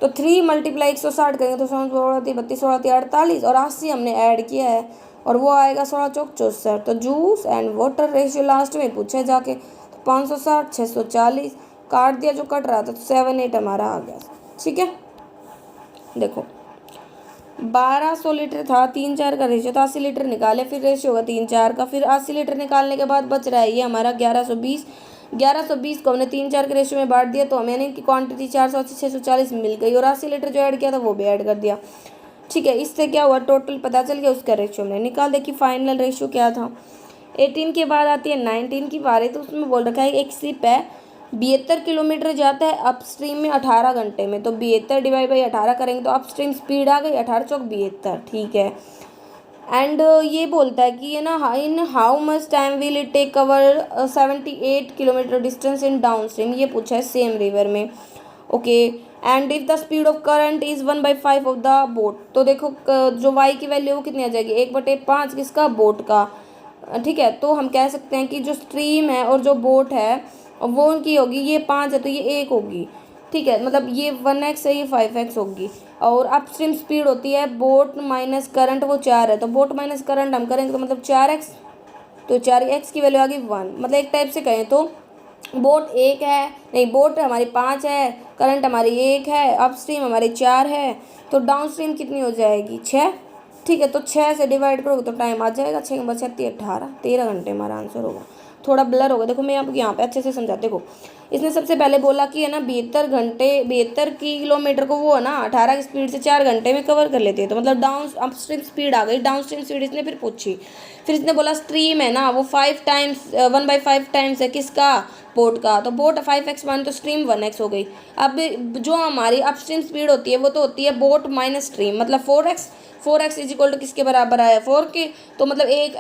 तो 3 × 160 करेंगे तो 16 32 16 48 और 80 हमने ऐड किया है और वो आएगा 16 चौक 64। तो juice and water ratio last में पूछा है जाके, तो 560 640 काट दिया जो कट रहा था, तो 7 8 हमारा आ गया, ठीक है। देखो 1200 लीटर था, 3-4 का रेशियो था, 80 लीटर निकाले, फिर रेशियो होगा 3-4 का, फिर 80 लीटर निकालने के बाद बच रहा है ये हमारा 1120। 1120 को हमने 3-4 के रेशियो में बांट दिया, तो हमें इनकी क्वांटिटी 480 640 मिल गई और 80 लीटर जो ऐड किया था वो भी ऐड कर दिया, ठीक है। इससे क्या हुआ, टोटल पता चल गया, उसका रेशियो हमने निकाल दिया कि फाइनल रेशियो क्या था। 18 के बाद आती है 19 की बारी। तो उसमें बोल रखा है एक शिप है 72 किलोमीटर जाता है अपस्ट्रीम में 18 घंटे में, तो 72 डिवाइड बाई 18 करेंगे तो अपस्ट्रीम स्पीड आ गई 18 चौक 72, ठीक है। एंड ये बोलता है कि ये ना इन how much time will it take cover 78 kilometre distance in downstream, ये पूछा है सेम रिवर में, okay. And if the speed of current is 1/5 of the boat, तो देखो जो y की वैल्यू वो कितनी आ जाएगी, 1/5 किसका, बोट का, ठीक है। तो हम कह सकते हैं कि जो स्ट्रीम है और जो बोट है वो उनकी होगी, ये 5 है तो ये 1 होगी, ठीक है। मतलब ये 1x है, ये 5x होगी। और अपस्ट्रीम स्पीड होती है बोट माइनस करंट, वो 4 है, तो बोट माइनस करंट हम करेंगे तो मतलब 4x, तो 4x की वैल्यू आ गई 1। मतलब एक टाइप से कहें तो बोट 1 है, नहीं बोट हमारी 5 है, करंट हमारी 1 है, अपस्ट्रीम हमारी 4 है, तो डाउन स्ट्रीम कितनी हो जाएगी 6, ठीक है। तो 6 से डिवाइड करोगे तो टाइम आ जाएगा 6 × 36 18, 13 घंटे हमारा आंसर होगा। थोड़ा ब्लर होगा, देखो मैं आपको यहाँ पे अच्छे से समझाते। देखो इसने सबसे पहले बोला कि है ना 72 किलोमीटर को वो है ना 18 की स्पीड से 4 घंटे में कवर कर लेते हैं, तो मतलब डाउन अपस्ट्रीम स्पीड आ गई। डाउन स्ट्रीम स्पीड इसने फिर पूछी, फिर इसने बोला स्ट्रीम है ना वो 1/5 टाइम्स है किसका, बोट का, तो बोट 5x मान तो स्ट्रीम 1x हो गई। अब जो हमारी अपस्ट्रीम स्पीड होती है वो तो होती है बोट माइनस स्ट्रीम, मतलब 4x इज इक्वल टू किसके बराबर आया 4 के, तो मतलब एक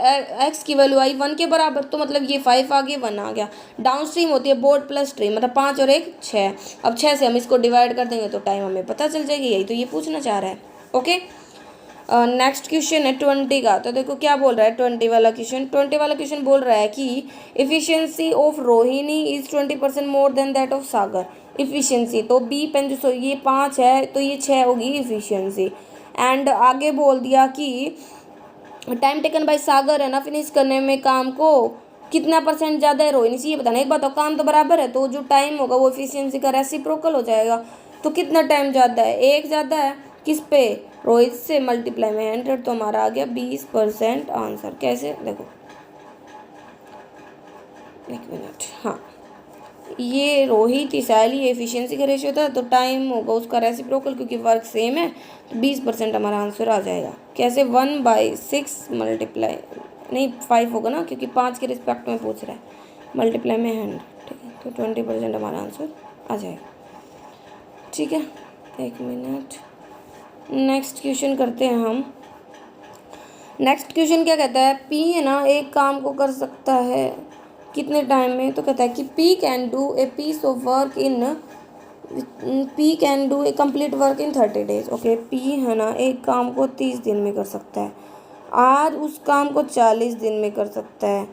x की वैल्यू आई 1 के बराबर, तो मतलब ये 5 आ गया 1 आ गया। डाउन स्ट्रीम होती है बोट प्लस स्ट्रीम, मतलब 5 और 1 6। अब 6 से हम इसको डिवाइड कर देंगे तो टाइम हमें पता चल जाएगी, यही तो ये पूछना चाह रहा है, ओके। नेक्स्ट क्वेश्चन है 20 का। तो देखो क्या बोल रहा है 20 वाला क्वेश्चन बोल रहा है कि efficiency of Rohini is 20% more than that of Sagar. Efficiency तो बी पेन जो ये 5 है तो ये 6 होगी इफिशियंसी। एंड आगे बोल दिया कि टाइम टेकन बाय सागर है ना फिनिश करने में काम को कितना % ज़्यादा है रोहिणी से, ये बताना। एक बात हो, काम तो बराबर है तो जो टाइम होगा वो एफिशिएंसी का रेसिप्रोकल हो जाएगा। तो कितना टाइम ज़्यादा है, 1 ज़्यादा है किस पे, रोहित से, मल्टीप्लाई में 100, तो हमारा आ गया 20% आंसर। कैसे, देखो 1 मिनट, हाँ ये रोहित इसाली एफिशिएंसी का रेशियो था तो टाइम होगा उसका रेसिप्रोकल, क्योंकि वर्क सेम है तो 20% हमारा आंसर आ जाएगा। कैसे, 1/6 मल्टीप्लाई नहीं 5 होगा ना, क्योंकि 5 के रिस्पेक्ट में पूछ रहा है, मल्टीप्लाई में 100, ठीक है। तो 20% हमारा आंसर आ जाएगा, ठीक है। 1 मिनट, नेक्स्ट क्वेश्चन करते हैं हम। नेक्स्ट क्वेश्चन क्या कहता है, पी है ना एक काम को कर सकता है कितने टाइम में, तो कहता है कि P can do a complete work in 30 days. Okay, P है ना एक काम को 30 दिन में कर सकता है, आर उस काम को 40 दिन में कर सकता है,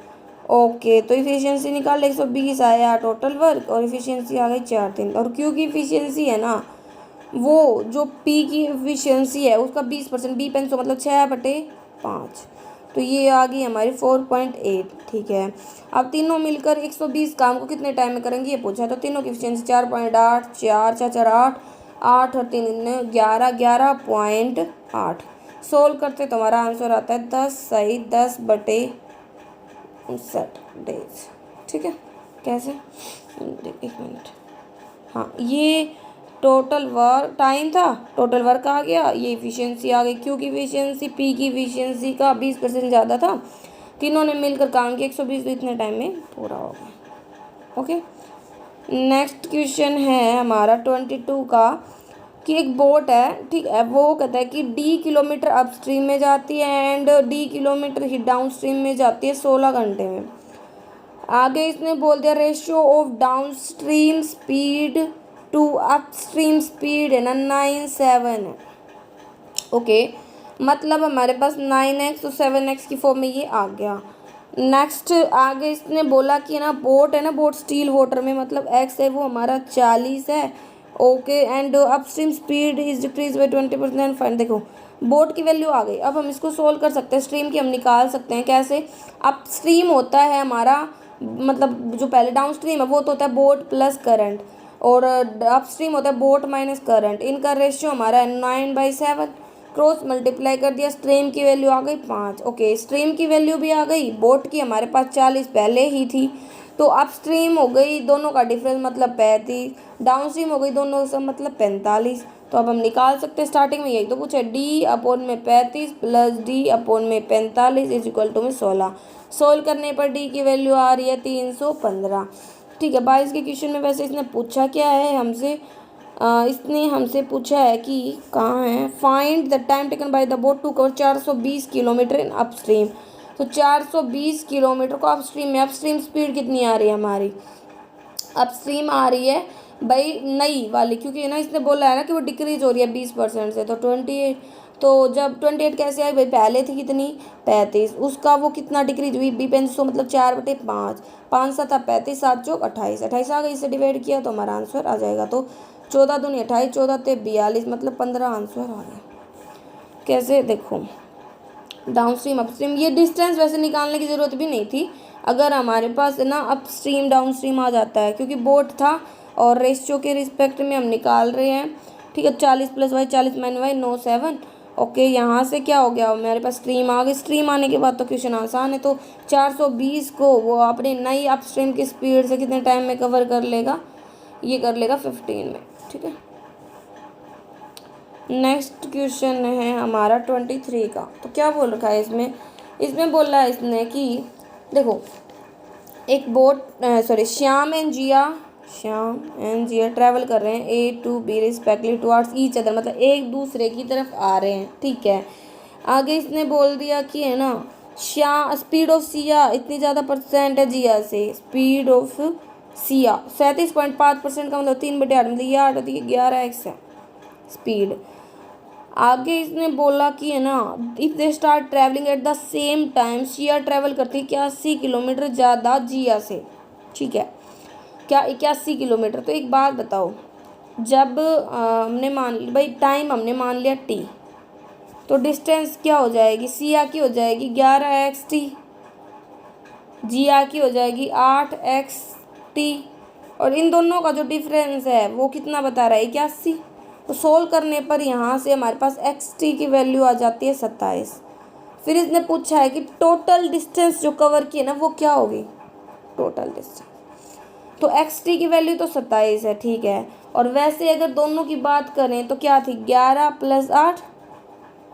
ओके, तो इफिशियंसी निकाल 120 आया टोटल वर्क और इफिशियंसी आ गई 4-3। और क्यू की इफिशियंसी है ना, वो जो पी की इफिशियंसी है उसका 20%, बी पेन सो मतलब 6/5, तो ये आ गई हमारी 4.8। ठीक है, अब तीनों मिलकर 120 काम को कितने टाइम में करेंगे ये पूछा है। तो तीनों की इफिशियंसी 4.8, 4 4 4 8, 8 और 3 11, 11.8। सोल्व करते तो हमारा आंसर आता है 10 सही 10/59 डेज। ठीक है, कैसे, एक मिनट, हाँ ये टोटल वर्क टाइम था, टोटल वर्क आ गया, ये इफिशियंसी आ गई, क्योंकि इफिशियंसी पी की इफिशियंसी का 20% ज़्यादा था, तीनों ने मिलकर काम किया 120, तो इतने टाइम में पूरा हो गया। ओके, नेक्स्ट क्वेश्चन है हमारा 22 का, कि एक बोट है, ठीक है, वो कहता है कि डी किलोमीटर अपस्ट्रीम में जाती है and D kilometre he down stream में जाती है 16 घंटे में। आगे इसने बोल दिया ratio of downstream speed to upstream speed है ना 9:7 है। ओके, मतलब हमारे पास 9x तो 7x की फॉर्म में ये आ गया। नेक्स्ट आगे इसने बोला कि ना बोट है ना, बोट स्टील वाटर में, मतलब x है वो हमारा 40 है। Okay, and upstream speed is decrease by 20%। Fine, देखो बोट की वैल्यू आ गई। अब हम इसको सोल्व कर सकते हैं, स्ट्रीम की हम निकाल सकते हैं। कैसे, अपस्ट्रीम होता है हमारा, मतलब जो पहले डाउन स्ट्रीम है वो तो होता है बोट प्लस करंट, और अपस्ट्रीम होता है बोट माइनस करंट। इनका रेशियो हमारा है 9/7। क्रॉस मल्टीप्लाई कर दिया, स्ट्रीम की वैल्यू आ गई 5। ओके, स्ट्रीम की वैल्यू भी आ गई, बोट की हमारे पास 40 पहले ही थी, तो अपस्ट्रीम हो गई दोनों का डिफरेंस मतलब 35, डाउन स्ट्रीम हो गई दोनों का मतलब 45। तो अब हम निकाल सकते हैं, स्टार्टिंग में यही तो पूछा, डी अपॉन में 35 प्लस डी अपॉन में 45 इज इक्वल टू में 16। सोल्व करने पर डी की वैल्यू आ रही है 315। ठीक है, 22 के क्वेश्चन में वैसे इसने पूछा क्या है हमसे, इसने हमसे पूछा है कि कहाँ है, find the time taken by the boat to cover 420 kilometre in upstream. तो 420 किलोमीटर को अपस्ट्रीम में, अपस्ट्रीम स्पीड कितनी आ रही है हमारी, अपस्ट्रीम आ रही है भाई नई वाली, क्योंकि ना इसने बोला है ना कि वो डिक्रीज हो रही है 20% से, तो 28। तो जब 28 कैसे आई भाई, पहले थी कितनी 35, उसका वो कितना डिक्रीज हुई 20 मतलब 4/5, 5 7 35, 7 चौक 28, 28 आ गई, इससे डिवाइड किया तो हमारा आंसर आ जाएगा। तो 14 दूनी 28, 14 ते 42 मतलब 15 आंसर आ गया। कैसे, देखो डाउन स्ट्रीम अपस्ट्रीम, ये डिस्टेंस वैसे निकालने की ज़रूरत भी नहीं थी अगर हमारे पास ना अपस्ट्रीम डाउन स्ट्रीम आ जाता है, क्योंकि बोट था और रेशियो के रिस्पेक्ट में हम निकाल रहे हैं। ठीक है, 40 + y 40 - y 9 7। ओके, यहाँ से क्या हो गया, मेरे पास स्ट्रीम आ गई, स्ट्रीम आने के बाद तो क्वेश्चन आसान है। तो 420 को वो अपने नई अपस्ट्रीम की स्पीड से कितने टाइम में कवर कर लेगा, ये कर लेगा 15 में। ठीक है, नेक्स्ट क्वेश्चन है हमारा 23 का। तो क्या बोल रखा है इसमें, इसमें बोल रहा है इसने कि देखो एक boat Shyam and Jiya travel कर रहे हैं A to B respectively towards each other, मतलब एक दूसरे की तरफ आ रहे हैं। ठीक है, आगे इसने बोल दिया कि है ना स्पीड ऑफ सिया इतनी ज़्यादा परसेंट है जिया से, स्पीड ऑफ सिया 37.5% का मतलब 3/8, मतलब ये 8 होती है 11x है स्पीड। आगे इसने बोला कि है ना if they start travelling at the same time, Siya travel करती है 81 किलोमीटर ज़्यादा जिया से। ठीक है, क्या 81 किलोमीटर, तो एक बात बताओ, जब हमने मान भाई टाइम हमने मान लिया t, तो डिस्टेंस क्या हो जाएगी, सिया की हो जाएगी 11xt, जिया की हो जाएगी 8xt, और इन दोनों का जो डिफरेंस है वो कितना बता रहा है 81। तो सोल्व करने पर यहाँ से हमारे पास xt की वैल्यू आ जाती है 27। फिर इसने पूछा है कि टोटल डिस्टेंस जो कवर की है ना वो क्या होगी, टोटल डिस्टेंस, तो xt की वैल्यू तो 27 है। ठीक है, और वैसे अगर दोनों की बात करें तो क्या थी 11 + 8,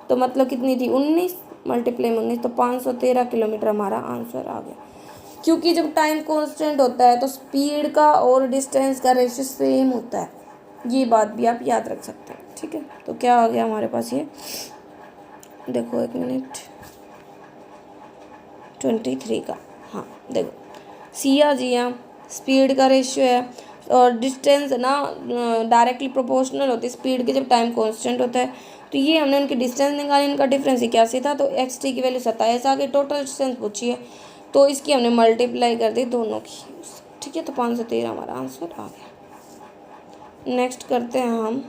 तो मतलब कितनी थी 19 मल्टीप्लाई में 19, तो 513 किलोमीटर हमारा आंसर आ गया। क्योंकि जब टाइम कांस्टेंट होता है तो स्पीड का और डिस्टेंस का रेशियो सेम होता है, ये बात भी आप याद रख सकते हैं। ठीक है, तो क्या आ गया हमारे पास, ये देखो एक मिनट 23 का, हाँ देखो सिया जिया स्पीड का रेशियो है और डिस्टेंस ना डायरेक्टली प्रोपोर्शनल होती है स्पीड के जब टाइम कांस्टेंट होता है। तो ये हमने उनकी डिस्टेंस निकाली, इनका डिफरेंस 81 था, तो xt की वैल्यू 27 आ गई। टोटल डिस्टेंस पूछी है, तो इसकी हमने मल्टीप्लाई कर दी दोनों की, ठीक है। तो 513 हमारा आंसर आ गया। नेक्स्ट करते हैं हम,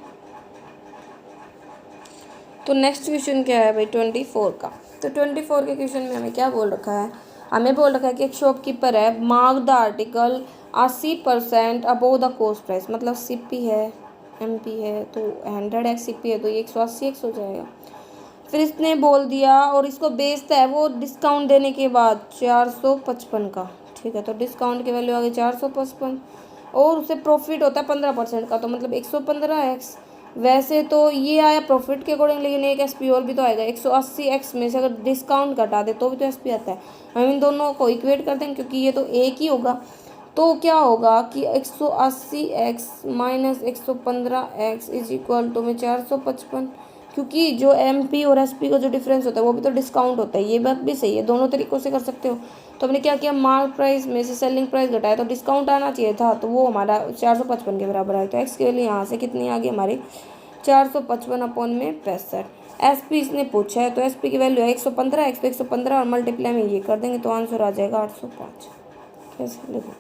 तो नेक्स्ट क्वेश्चन क्या है भाई 24 का। तो 24 के क्वेश्चन में हमें क्या बोल रखा है, हमें बोल रखा है कि एक शॉपकीपर है, mark the article 80% above the cost price, मतलब सीपी है एमपी है तो 100x सीपी है तो ये 180x हो जाएगा। फिर इसने बोल दिया और इसको बेचता है वो डिस्काउंट देने के बाद 455 का, ठीक है। तो डिस्काउंट की वैल्यू आ गई 455 और उसे प्रॉफिट होता है 15% का, तो मतलब 115x। वैसे तो ये आया प्रॉफिट के अकॉर्डिंग, लेकिन एक एसपी और भी तो आएगा 180x में से अगर डिस्काउंट घटा दे तो भी तो एसपी आता है। हम इन दोनों को इक्वेट कर देंगे क्योंकि ये तो एक ही होगा। तो क्या होगा कि 180x minus 115x is equal to में 455, क्योंकि जो एमपी और एसपी का जो डिफरेंस होता है वो भी तो डिस्काउंट होता है। ये बात भी सही है, दोनों तरीक़ों से कर सकते हो। तो हमने क्या किया, मार्क प्राइस में से सेलिंग प्राइस घटाया तो डिस्काउंट आना चाहिए था, तो वो हमारा 455 के बराबर आया। तो एक्स के लिए यहाँ से कितनी आ गई हमारी 455 अपॉन में 65। एसपी इसने पूछा है तो एसपी की वैल्यू है 115x, तो 115 और मल्टीप्लाई में ये कर देंगे तो आंसर आ जाएगा 805। कैसे देखो,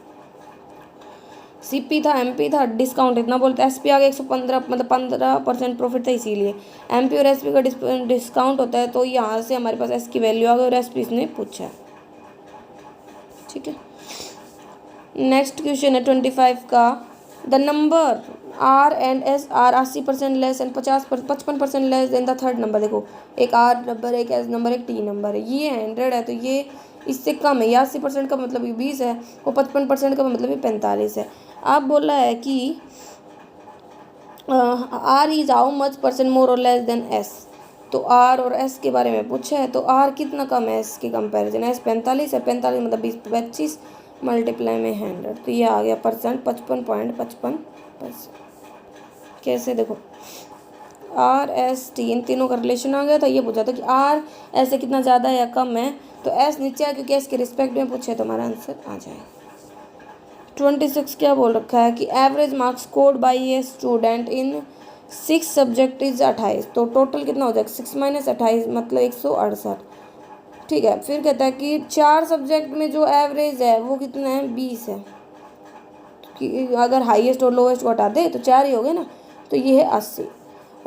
सीपी था एमपी था, डिस्काउंट इतना बोलते, एसपी आ गया 115, मतलब 15% प्रॉफिट था इसीलिए। एमपी और एसपी का डिस्काउंट होता है तो यहाँ से हमारे पास एस की वैल्यू आ गई और एसपी इसने पूछा है, ठीक है। नेक्स्ट क्वेश्चन है 25 का। The number R and S are 80% less and 55% less than the third number. देखो एक आर नंबर, एक एस नंबर, एक टी नंबर है, ये 100 है तो ये इससे कम है, ये 80% का मतलब ये 20 है, वो 55% का मतलब ये 45 है। आप बोला है कि R is how much percent more और लेस देन एस, तो आर और एस के बारे में पूछा है। तो आर कितना कम है एस के कंपैरिजन, एस 45 है, 45 मतलब 20 25 मल्टीप्लाई में 100, तो ये आ गया परसेंट 55.55%। कैसे देखो, आर एस टी इन तीनों का रिलेशन आ गया था। ये पूछा था कि आर एस से कितना ज़्यादा है या कम है, तो एस नीचे है क्योंकि एस के रिस्पेक्ट में पूछे तो हमारा आंसर आ जाएगा। 26 क्या बोल रखा है कि average marks scored by a student in 6 subject is 28, तो टोटल कितना हो जाएगा 6 माइनस 28 मतलब 168, ठीक है। फिर कहता है कि 4 सब्जेक्ट में जो एवरेज है वो कितना है 20 है, कि अगर हाईएस्ट और लोवेस्ट को हटा दे तो 4 ही हो गए ना, तो ये है 80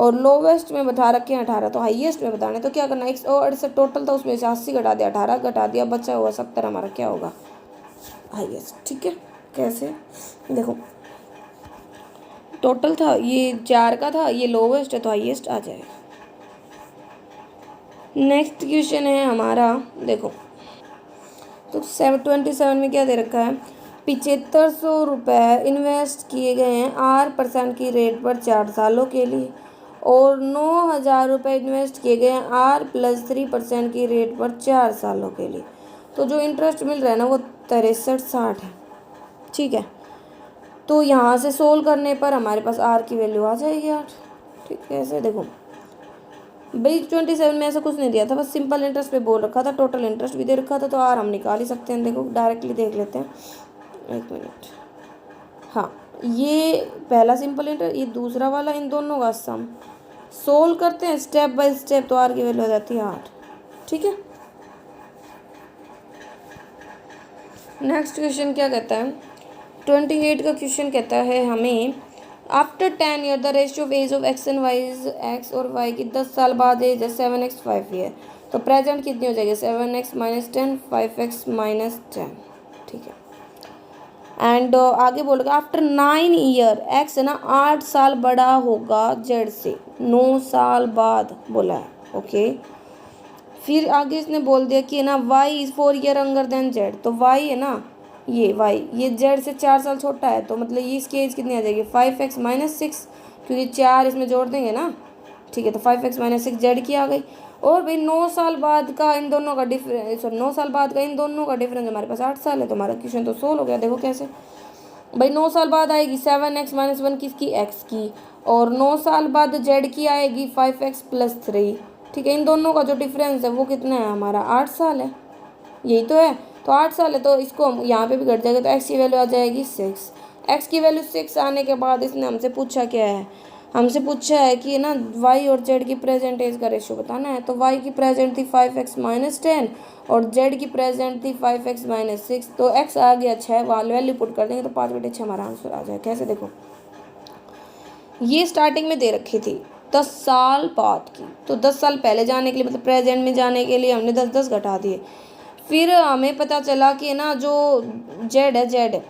और लोवेस्ट में बता रखे हैं 18, तो हाईएस्ट में बताना है तो क्या करना है 168 टोटल था उसमें से 80 घटा दिया, 18 घटा दिया, बचा हुआ 70 हमारा क्या होगा हाईएस्ट, ठीक है। कैसे देखो, टोटल था ये 4 का था, ये लोवेस्ट है तो हाईएस्ट आ जाएगा। नेक्स्ट क्वेश्चन है हमारा, देखो तो 27 में क्या दे रखा है, 7500 रुपये इन्वेस्ट किए गए हैं 8% की रेट पर 4 सालों के लिए और 9000 रुपये इन्वेस्ट किए गए हैं R+3% की रेट पर 4 सालों के लिए। तो जो इंटरेस्ट मिल रहा है ना वो 6360 है, ठीक है। तो यहाँ से सोल्व करने पर हमारे पास आर की वैल्यू आ जाएगी 8, ठीक है। ऐसे देखो भाई 27 में ऐसा कुछ नहीं दिया था, बस सिंपल इंटरेस्ट पे बोल रखा था, टोटल इंटरेस्ट भी दे रखा था, तो आर हम निकाल ही सकते हैं। देखो डायरेक्टली देख लेते हैं, एक मिनट, हाँ ये पहला सिंपल इंटरेस्ट, ये दूसरा वाला, इन दोनों का सम सोल्व करते हैं स्टेप बाय स्टेप, तो आर की वैल्यू आ जाती है 8, ठीक है। नेक्स्ट क्वेश्चन क्या कहता है, 28 का क्वेश्चन कहता है हमें after 10 year the ratio of age of X and Y is X और वाई की 10 साल बाद एज है 7x 5 ईयर, तो प्रेजेंट कितनी हो जाएगी 7x - 10 5x - 10, ठीक है। एंड आगे बोलेगा आफ्टर 9 ईयर एक्स है ना 8 साल बड़ा होगा जेड से, 9 साल बाद बोला है, ओके। फिर आगे इसने बोल दिया कि है ना Y is 4 year younger than Z, तो वाई है ना ये वाई ये जेड से 4 साल छोटा है, तो मतलब ये इसकी एज कितनी आ जाएगी 5x - 6, क्योंकि 4 इसमें जोड़ देंगे ना, ठीक है। तो 5x - 6 जेड की आ गई। और भाई 9 साल बाद का इन दोनों का डिफरेंस, 9 साल बाद का इन दोनों का डिफरेंस हमारे पास 8 साल है, तो हमारा क्वेश्चन तो सोल्व हो गया। देखो कैसे भाई 9 साल बाद आएगी 7x - 1 किसकी एक्स की, और 9 साल बाद जेड की आएगी 5x + 3, ठीक है। इन दोनों का जो डिफरेंस है वो कितना है हमारा 8 साल है, यही तो है। तो 8 साल है तो इसको हम यहाँ पे भी घट जाएगा, तो एक्स की वैल्यू आ जाएगी 6। एक्स की वैल्यू 6 आने के बाद इसने हमसे पूछा क्या है, हमसे पूछा है कि ना y और z की प्रेजेंट एज का रेशियो बताना है। तो y की प्रेजेंट थी 5x माइनस 10 और z की प्रेजेंट थी 5x माइनस 6। तो x आ गया 6, वैल्यू पुट कर देंगे तो 5/6 हमारा आंसर आ जाए। कैसे देखो, ये स्टार्टिंग में दे रखी थी 10 साल बाद की, तो 10 साल पहले जाने के लिए मतलब प्रेजेंट में जाने के लिए हमने 10 घटा दिए। फिर हमें पता चला कि ना जो जेड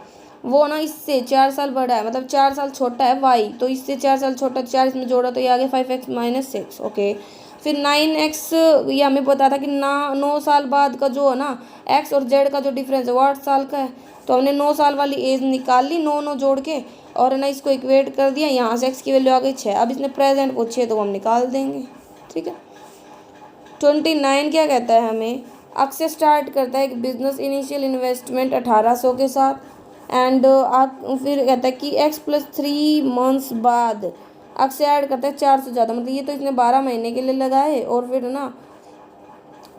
वो ना इससे 4 साल बड़ा है, मतलब 4 साल छोटा है वाई, तो इससे 4 साल छोटा, 4 इसमें जोड़ा तो ये आ गया 5x माइनस 6। ओके, फिर 9x, ये हमें पता था कि ना 9 साल बाद का जो है ना x और z का जो डिफरेंस है वो 8 साल का है। तो हमने 9 साल वाली एज निकाल ली, 9 जोड़ के, और ना इसको इक्वेट कर दिया। यहाँ से x की वैल्यू आ गई 6। अब इसने प्रेजेंट पूछी है तो हम निकाल देंगे। ठीक है, 29 क्या कहता है हमें, अक्सर स्टार्ट करता है एक बिजनेस, इनिशियल इन्वेस्टमेंट 1800 के साथ, एंड फिर कहता है कि x+3 मंथ्स बाद अक्सर ऐड करता है 4 से ज़्यादा, मतलब ये तो इसने 12 महीने के लिए लगाए और फिर ना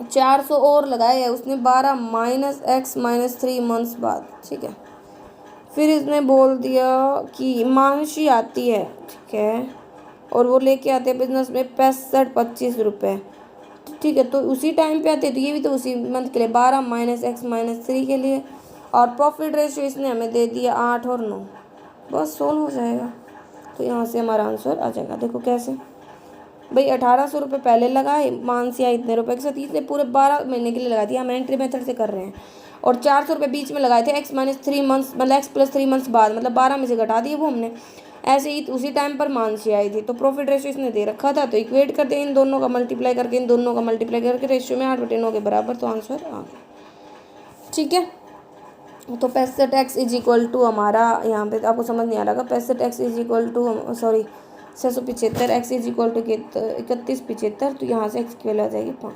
400 और लगाए है उसने 12 माइनस x माइनस 3 मंथ्स बाद। ठीक है, फिर इसने बोल दिया कि मानसी आती है, ठीक है, और वो लेके आते हैं बिजनेस में 65-25 रुपये। ठीक है, तो उसी टाइम पे आते हैं, तो ये भी तो उसी मंथ के लिए 12 माइनस x माइनस 3 के लिए, और प्रॉफिट रेशियो इसने हमें दे दिया 8 और 9। बस सोल्व हो जाएगा, तो यहाँ से हमारा आंसर आ जाएगा। देखो कैसे भाई, 1800 रुपये पहले लगाए, मानसिया इतने रुपए के साथ, इसने पूरे 12 महीने के लिए लगा दिया। हम एंट्री मेथड से कर रहे हैं, और 400 रुपये बीच में लगाए थे x माइनस 3 मंथ्स, मतलब x+3 मंथ्स बाद, मतलब 12 में से घटा दिए वो हमने। ऐसे ही उसी टाइम पर मानसी आई थी, तो प्रॉफिट रेशियो इसने दे रखा था, तो इक्वेट करते हैं इन दोनों का मल्टीप्लाई करके, इन दोनों का मल्टीप्लाई करके रेशियो में 8/9 के बराबर, तो आंसर आ गया। ठीक है, तो 65x इज इक्वल टू हमारा, यहाँ पे आपको समझ नहीं आ रहा, 65x is equal to sorry 675, x is equal to 3175, तो यहाँ से x की वैल्यू आ जाएगी 5।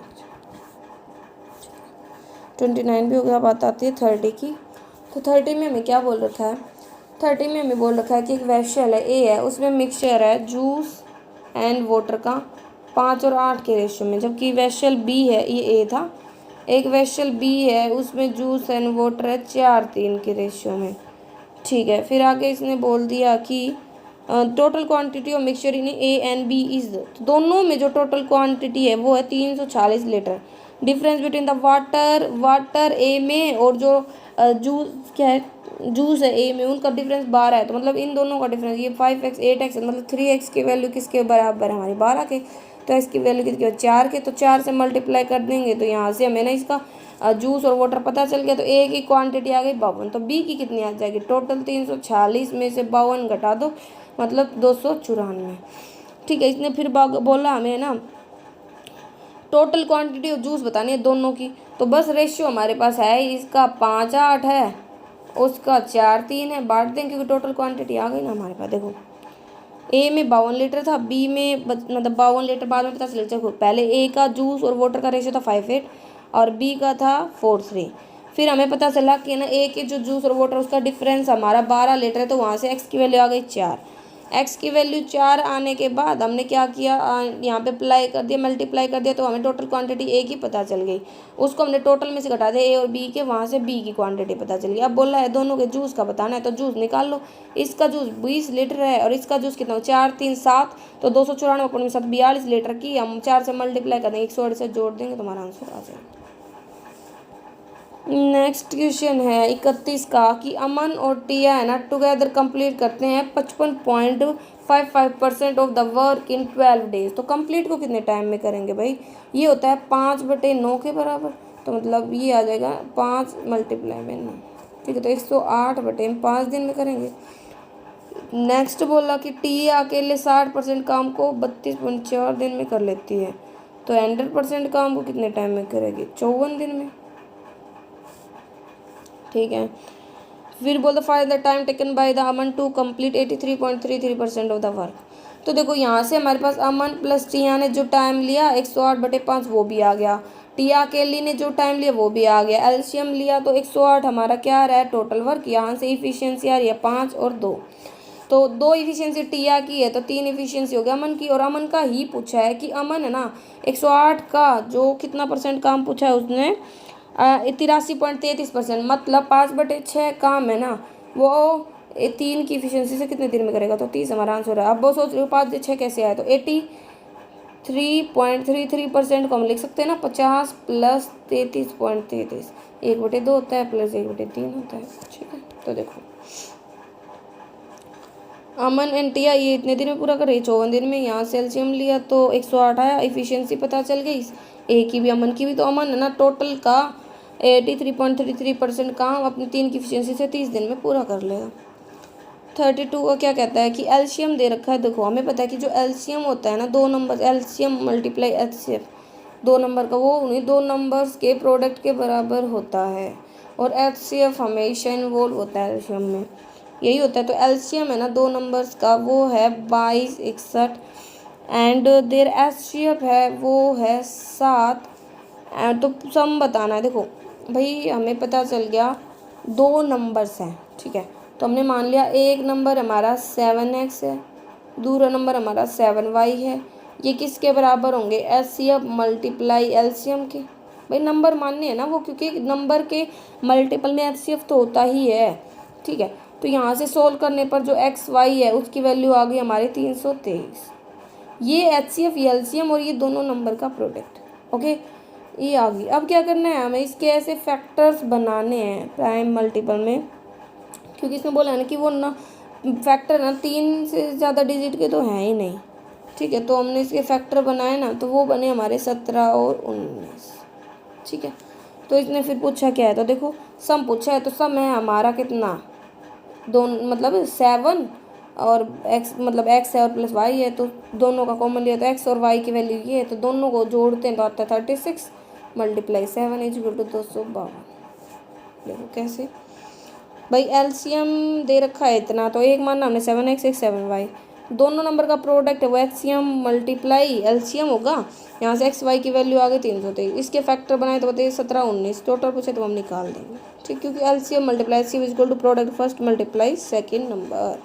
29 भी हो गया। बात आती है 30 की। तो 30 में हमें क्या बोल रखा है, 30 में हमें बोल रखा है कि एक वेसल है ए है, उसमें मिक्सचर है जूस एंड वाटर का 5 और 8 के रेशियो में, जबकि वेसल बी है, ये ए था, एक वेसल बी है उसमें जूस एंड वाटर है 4-3 के रेशियो में। ठीक है, फिर आगे इसने बोल दिया कि total quantity of mixture in A and B is, तो दोनों में जो टोटल क्वांटिटी है वो है 340 litre. Difference between the water A में और जो जूस क्या है, जूस है ए में, उनका डिफरेंस 12 है। तो मतलब इन दोनों का डिफरेंस ये 5x 8x, मतलब 3x की वैल्यू किसके बराबर है हमारी 12 के, तो इसकी वैल्यू कितनी है 4 के, तो 4 से मल्टीप्लाई कर देंगे, तो यहाँ से हमें ना इसका जूस और वाटर पता चल गया। तो ए की क्वांटिटी आ गई 52, तो बी की कितनी आ जाएगी, टोटल 340 में से 52 घटा दो, मतलब 294। ठीक है, इसने फिर बोला हमें ना टोटल क्वांटिटी ऑफ जूस बतानी है दोनों की, तो बस रेशियो हमारे पास है, इसका 5-8 है, उसका 4-3 है, बांट दें क्योंकि टोटल क्वांटिटी आ गई ना हमारे पास। देखो ए में 52 लीटर था, बी में मतलब 52 लीटर बाद में पता चल, देखो पहले ए का जूस और वाटर का रेशियो था 5:8 और बी का था 4:3। फिर हमें पता चला कि ना ए के जो जूस और वाटर उसका डिफरेंस हमारा 12 लीटर है, तो वहाँ से एक्स की वैल्यू आ गई 4। एक्स की वैल्यू 4 आने के बाद हमने क्या किया, यहाँ पे अप्लाई कर दिया, मल्टीप्लाई कर दिया, तो हमें टोटल क्वांटिटी ए की पता चल गई। उसको हमने टोटल में से घटा दिया ए और बी के, वहाँ से बी की क्वांटिटी पता चल गई। अब बोला है दोनों के जूस का बताना है, तो जूस निकाल लो। इसका जूस 20 लीटर है और इसका जूस कितना, 4-3-7, तो 294 42 लीटर की हम 4 से मल्टीप्लाई कर देंगे, 168 जोड़ देंगे, तो हमारा आंसर आ जाएगा। नेक्स्ट क्वेश्चन है 31 का कि अमन और टिया है ना टुगेदर कंप्लीट करते हैं 55.55% of the work in 12 days. तो कंप्लीट को कितने टाइम में करेंगे भाई, ये होता है 5/9 के बराबर, तो मतलब ये आ जाएगा 5 मल्टीप्लाई में 9। ठीक है, तो 108/5 दिन में करेंगे। नेक्स्ट बोला कि टिया अकेले 60% काम को 32.4 दिन में कर लेती है, तो 100% काम को कितने टाइम में करेगी, 54 दिन में। ठीक है, फिर बोल द find the time taken by the Aman to complete 83.33% of the work. तो देखो यहाँ से हमारे पास अमन प्लस टिया ने जो टाइम लिया 108/5 वो भी आ गया, टिया केली ने जो टाइम लिया वो भी आ गया, एलसीएम लिया तो 108 हमारा क्या आ रहा है टोटल वर्क। यहाँ से इफिशियंसी आ रही है 5 और 2, तो 2 इफिशियंसी टिया की है, तो 3 इफिशियंसी हो गया अमन की। और अमन का ही पूछा है कि अमन है ना 108 का जो कितना परसेंट काम पूछा है उसने 83.33%, मतलब 5/6 काम है ना वो ये 3 की इफिशियंसी से कितने दिन में करेगा, तो 30 हमारा आंसर है। अब वो सोच रहे हो 5 से 6 कैसे आया, तो 83.33% को हम लिख सकते हैं ना, 50 प्लस 33.33, 1/2 होता है प्लस 1/3 होता है। ठीक है, तो देखो अमन एंड टिया ये इतने दिन में पूरा कर रही है, 54 दिन में। यहाँ से एलसीएम लिया तो 108 आया, इफिशियंसी पता चल गई ए की भी अमन की भी, तो अमन है ना टोटल का 83.33% काम अपनी 3 की इफिशियंसी से 30 दिन में पूरा कर लेगा। 32 का क्या कहता है कि एलसीएम दे रखा है। देखो हमें पता है कि जो एलसीएम होता है ना, 2 number LCM multiply HCF, 2 number का वो उन्हीं 2 नंबर्स के प्रोडक्ट के बराबर होता है, और एचसीएफ हमेशा इन्वॉल्व होता है एलसीएम में, यही होता है। तो एलसीएम है ना 2 नंबर्स का, वो है 22 61, एंड देयर एचसीएफ है वो है 7। तो सम बताना है। देखो भाई हमें पता चल गया 2 नंबर्स हैं, ठीक है, तो हमने मान लिया एक नंबर हमारा 7x है, दूसरा नंबर हमारा 7y है। ये किसके बराबर होंगे, एचसीएफ मल्टीप्लाई एलसीएम के। भाई नंबर मानने हैं ना वो, क्योंकि नंबर के मल्टीपल में एचसीएफ तो होता ही है। ठीक है, तो यहाँ से सोल्व करने पर जो एक्स वाई है उसकी वैल्यू आ गई हमारी 323। ये एचसीएफ एलसीएम और ये दोनों नंबर का प्रोडक्ट। ओके, ये आ गई। अब क्या करना है हमें, इसके ऐसे फैक्टर्स बनाने हैं प्राइम मल्टीपल में, क्योंकि इसमें बोला है ना कि वो ना फैक्टर ना 3 से ज़्यादा डिजिट के तो हैं ही नहीं। ठीक है, तो हमने इसके फैक्टर बनाए ना, तो वो बने हमारे 17 और 19। ठीक है, तो इसने फिर पूछा क्या है, तो देखो सम पूछा है, तो सम है हमारा कितना, दोनों मतलब 7 और x मतलब x है और प्लस y है, तो दोनों का कॉमन लिया तो x और y की वैल्यू ये है, तो दोनों को जोड़ते हैं तो आता है 36 मल्टीप्लाई 7 इक्वल टू 252। देखो कैसे भाई, एलसीएम दे रखा है इतना, तो एक मानना हमने 7x एक 7y, दोनों नंबर का प्रोडक्ट है वो एचसीएम मल्टीप्लाई एलसीएम होगा। यहाँ से एक्स वाई की वैल्यू आ गई 323, इसके फैक्टर बनाए तो बताइए 17 19, टोटल पूछे तो हम निकाल देंगे। ठीक, क्योंकि LCM multiply HCM equal to product first multiply second number.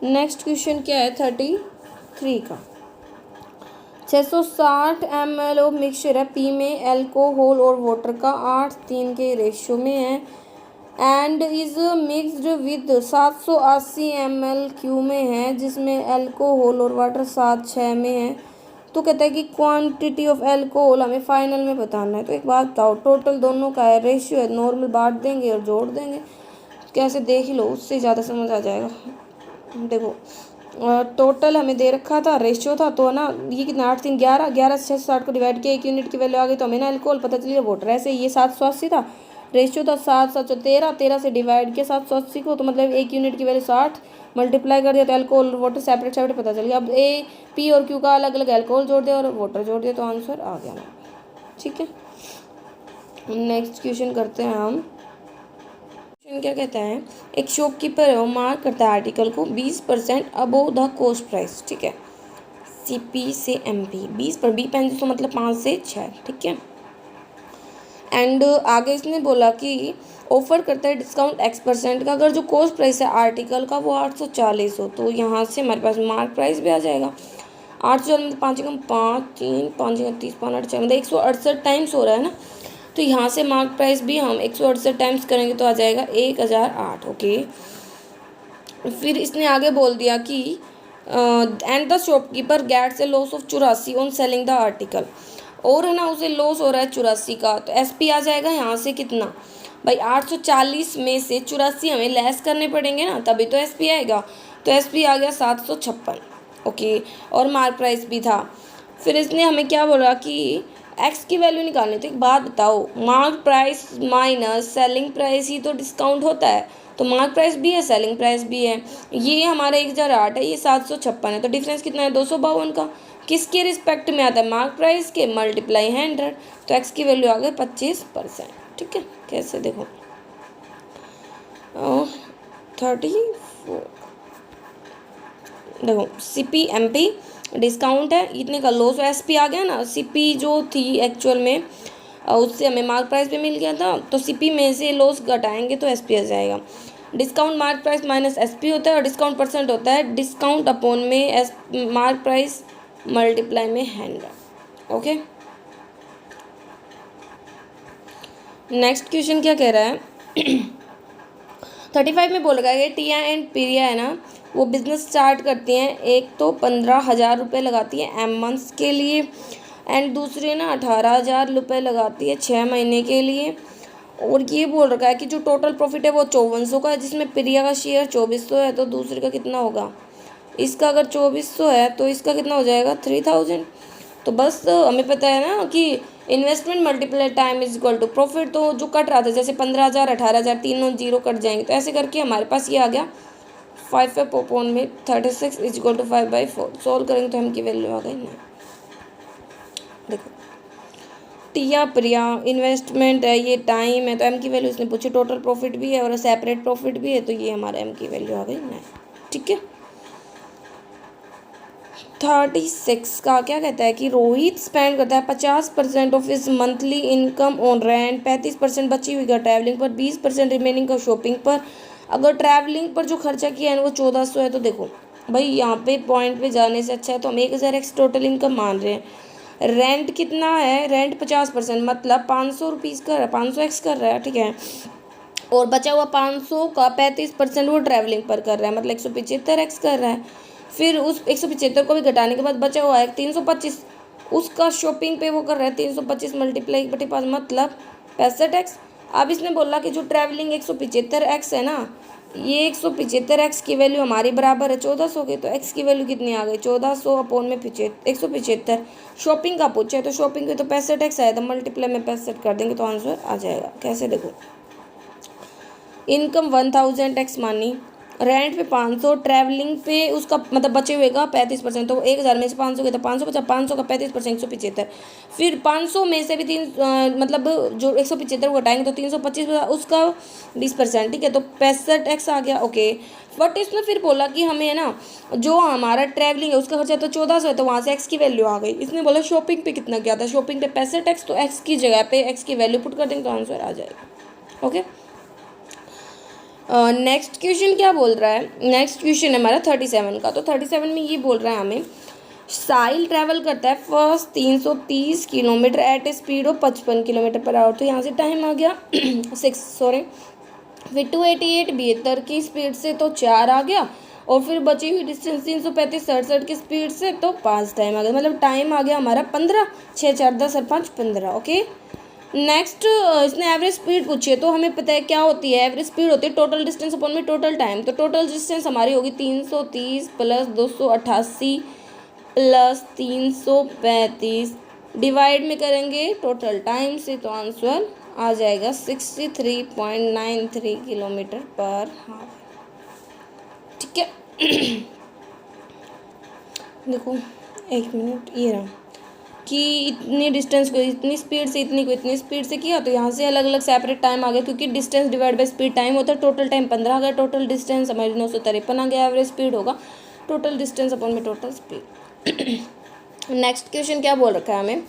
Next question क्या है 33 का, 660 ml ऑफ मिक्सचर है, पी में एल्कोहल और वाटर का 8:3 के रेशियो में है, and is mixed with 780 ml Q में है, जिसमें एल्कोहल और वाटर 7:6 में है। तो कहता है कि क्वांटिटी ऑफ एल्कोहल हमें फाइनल में बताना है। तो एक बात बताओ, टोटल दोनों का है, रेशियो है, नॉर्मल बांट देंगे और जोड़ देंगे, कैसे देख लो उससे ज़्यादा समझ आ जाएगा। देखो टोटल हमें दे रखा था, रेशियो था, तो ना ये कितना 8 3 11, 11 से 660 को डिवाइड किया, 1 यूनिट की वैल्यू आ गई, तो हमें ना एल्कोहल पता चलिए वाटर। ऐसे ये 780 था, रेशियो था 7 7 13, 13 से डिवाइड किया 780 को, तो मतलब 1 यूनिट की वैल्यू 60 मल्टीप्लाई कर दिया, तो एल्कोहल वाटर सेपरेट सेपरेट पता चल गया। अब ए पी और क्यू का अलग अलग एल्कोहल जोड़ दिया और वाटर जोड़ दिया, तो आंसर आ गया ना। ठीक है, नेक्स्ट क्वेश्चन करते हैं हम। क्या कहता है, एक शॉपकीपर है वो मार्क करता है आर्टिकल को 20% अबोव द कॉस्ट प्राइस। ठीक है, सीपी से एमपी 20 पर बी पेन तो मतलब 5 से 6। ठीक है, एंड आगे इसने बोला कि ऑफर करता है डिस्काउंट x% का, अगर जो कॉस्ट प्राइस है आर्टिकल का वो 840 हो, तो यहाँ से हमारे पास मार्क प्राइस भी आ जाएगा। 840 में 5 कम 5 3 5 30 5 8 6 मतलब 168 टाइम्स हो रहा है ना, तो यहाँ से मार्क प्राइस भी हम 168 टाइम्स करेंगे तो आ जाएगा 1008। ओके, फिर इसने आगे बोल दिया कि and the shopkeeper gets a loss of 84 on selling the article, और है ना उसे लॉस हो रहा है 84 का, तो एसपी आ जाएगा यहाँ से कितना भाई, 840 में से 84 हमें लेस करने पड़ेंगे ना, तभी तो एसपी आएगा, तो एसपी आ गया 756। ओके, और मार्क प्राइस भी था। फिर इसने हमें क्या बोला कि एक्स की वैल्यू निकालनी, तो एक बात बताओ, mark price minus selling price ही तो डिस्काउंट होता है, तो मार्क प्राइस भी है सेलिंग प्राइस भी है, ये हमारा 1008 है, ये 756 है, तो डिफरेंस कितना है 252 का, किसके रिस्पेक्ट में आता है, मार्क प्राइस के मल्टीप्लाई 100, तो एक्स की वैल्यू आ गई 25%। ठीक है, कैसे देखो 34, देखो सीपी एमपी डिस्काउंट है, इतने का लॉस, एसपी आ गया ना, सीपी जो थी एक्चुअल में उससे हमें मार्क प्राइस पे मिल गया था, तो सीपी में से लॉस घटाएंगे तो एसपी आ जाएगा। Discount mark price minus SP होता है, और डिस्काउंट परसेंट होता है डिस्काउंट अपॉन में मार्क प्राइस मल्टीप्लाई में 100। ओके, नेक्स्ट क्वेश्चन क्या कह रहा है 35 में बोल रखा है कि टिया एंड प्रिया है ना, वो बिज़नेस स्टार्ट करती हैं। एक तो 15,000 रुपये लगाती है एम मंथ्स के लिए, एंड दूसरी ना 18,000 रुपये लगाती है 6 महीने के लिए। और ये बोल रखा है कि जो टोटल प्रॉफिट है वो 5400 का है, जिसमें प्रिया का शेयर 2400 है, तो दूसरे का कितना होगा, इसका अगर 2400 है तो इसका कितना हो जाएगा 3000। तो बस हमें पता है ना कि investment multiply time is equal to profit. तो जो कट रहा था जैसे 15,000 18,000 तीनों जीरो कट जाएंगे, तो ऐसे करके हमारे पास ये आ गया 5 पोपोन में 36 इज इक्वल टू 5/4। सॉल्व करेंगे तो हम की वैल्यू आ गई 9। देखो टिया प्रिया इन्वेस्टमेंट है, ये टाइम है, तो एम की वैल्यू इसने पूछी, टोटल प्रॉफिट भी है और सेपरेट प्रॉफिट भी है, तो ये हमारा एम की वैल्यू आ गई 9। ठीक है। 36 का क्या कहता है कि रोहित स्पेंड करता है 50% of his monthly income on rent, 35% बची हुई का ट्रैवलिंग पर, 20% रिमेनिंग का शॉपिंग पर। अगर ट्रैवलिंग पर जो खर्चा किया है वो 1400 है, तो देखो भाई यहाँ पे पॉइंट पे जाने से अच्छा है तो हम 1000 एक्स टोटल इनकम मान रहे हैं। रेंट कितना है, रेंट 50% मतलब 500 रुपीज़ कर रहा है, 500 एक्स कर रहा है, ठीक है। और बचा हुआ 500 का 35% वो ट्रैवलिंग पर कर रहा है, मतलब 175 एक्स कर रहा है। फिर उस 175 को भी घटाने के बाद बचा हुआ है 325, उसका शॉपिंग पे वो कर रहा है 325 मल्टीप्लाई बटे 5 मतलब 65 एक्स। अब इसने बोला कि जो ट्रैवलिंग 175 एक्स है ना, ये 175 एक्स की वैल्यू हमारी बराबर है 1400 की, तो एक्स की वैल्यू कितनी आ गई 1400 अपॉन में 175। शॉपिंग का पूछा है तो शॉपिंग पे तो 65 एक्स आया, तो मल्टीप्लाई में 65 कर देंगे तो आंसर आ जाएगा। कैसे देखो, इनकम 1000 एक्स मानी, रेंट पे 500, ट्रैवलिंग पे उसका मतलब बचे हुए का 35%, तो 1000 में से 500 के तो 500 बचा, 500 का 35% 175। फिर 500 में से भी मतलब जो 175 को घटाएंगे तो 325 बचा, उसका 20%, ठीक है, तो 65 एक्स आ गया। ओके, बट इसने फिर बोला कि हमें है ना जो हमारा ट्रैवलिंग है उसका खर्चा तो 1400 है, तो वहाँ से एक्स की वैल्यू आ गई। इसने बोला शॉपिंग पे कितना किया था, शॉपिंग पे 65 एक्स, तो एक्स की जगह पे एक्स की वैल्यू पुट कर देंगे तो आंसर आ जाएगा। ओके, नेक्स्ट क्वेश्चन क्या बोल रहा है, नेक्स्ट क्वेश्चन है हमारा 37 का। तो 37 में ये बोल रहा है हमें साहिल ट्रैवल करता है first 330 kilometre at a speed of 55 kilometre per hour, तो यहाँ से टाइम आ गया 6 सॉरी, फिर 288 72 की स्पीड से तो 4 आ गया, और फिर बची हुई डिस्टेंस 335 67 की स्पीड से तो 5 टाइम आ गया, मतलब टाइम आ गया हमारा 15, 6 4 10 और 5 15। ओके, नेक्स्ट इसने एवरेज स्पीड पूछी है, तो हमें पता है क्या होती है, एवरेज स्पीड होती है टोटल डिस्टेंस अपॉन में टोटल टाइम। तो टोटल डिस्टेंस हमारी होगी 330 प्लस 288 प्लस 335, डिवाइड में करेंगे टोटल टाइम से, तो आंसर आ जाएगा 63.93 किलोमीटर पर हावर। ठीक है। देखो एक मिनट, ये रहा कि इतनी डिस्टेंस को इतनी स्पीड से, इतनी को इतनी स्पीड से किया, तो यहाँ से अलग अलग सेपरेट टाइम आ गया, क्योंकि distance divide by speed time होता है। टोटल टाइम 15 आ गया, टोटल डिस्टेंस हमारी 953 आ गया, एवरेज स्पीड होगा टोटल डिस्टेंस अपॉन में टोटल स्पीड। नेक्स्ट क्वेश्चन क्या बोल रखा है हमें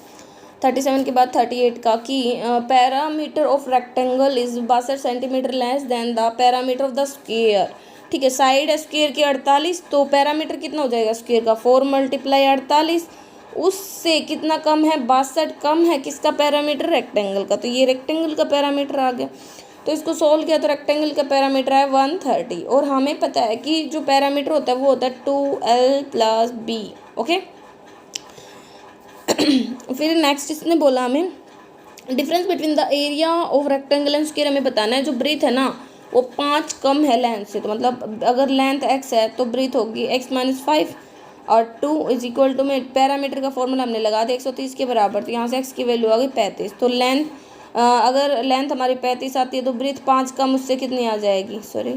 37 के बाद 38 का कि parameter of rectangle is 62 centimetre less than the parameter of the square. ठीक है, साइड है स्क्वायर की 48, तो पैरामीटर कितना हो जाएगा स्क्वायर का 4 मल्टीप्लाई 48, उससे कितना कम है 62 कम है किसका पैरामीटर, रेक्टेंगल का, तो ये रेक्टेंगल का पैरामीटर आ गया। तो इसको सोल्व किया तो रेक्टेंगल का पैरामीटर है 130, और हमें पता है कि जो पैरामीटर होता है वो होता है 2l + b। ओके, फिर नेक्स्ट इसने बोला हमें difference between the area of rectangle and square, हमें बताना है जो ब्रीथ है ना वो 5 कम है लेंथ से, तो मतलब अगर लेंथ x है तो ब्रीथ होगी x - 5, और 2 इज इक्वल टू में पैरामीटर का फॉर्मूला हमने लगा दिया 130 के बराबर, तो यहाँ से x की वैल्यू आ गई 35। तो लेंथ अगर लेंथ हमारी 35 आती है तो ब्रीथ 5 कम उससे कितनी आ जाएगी, सॉरी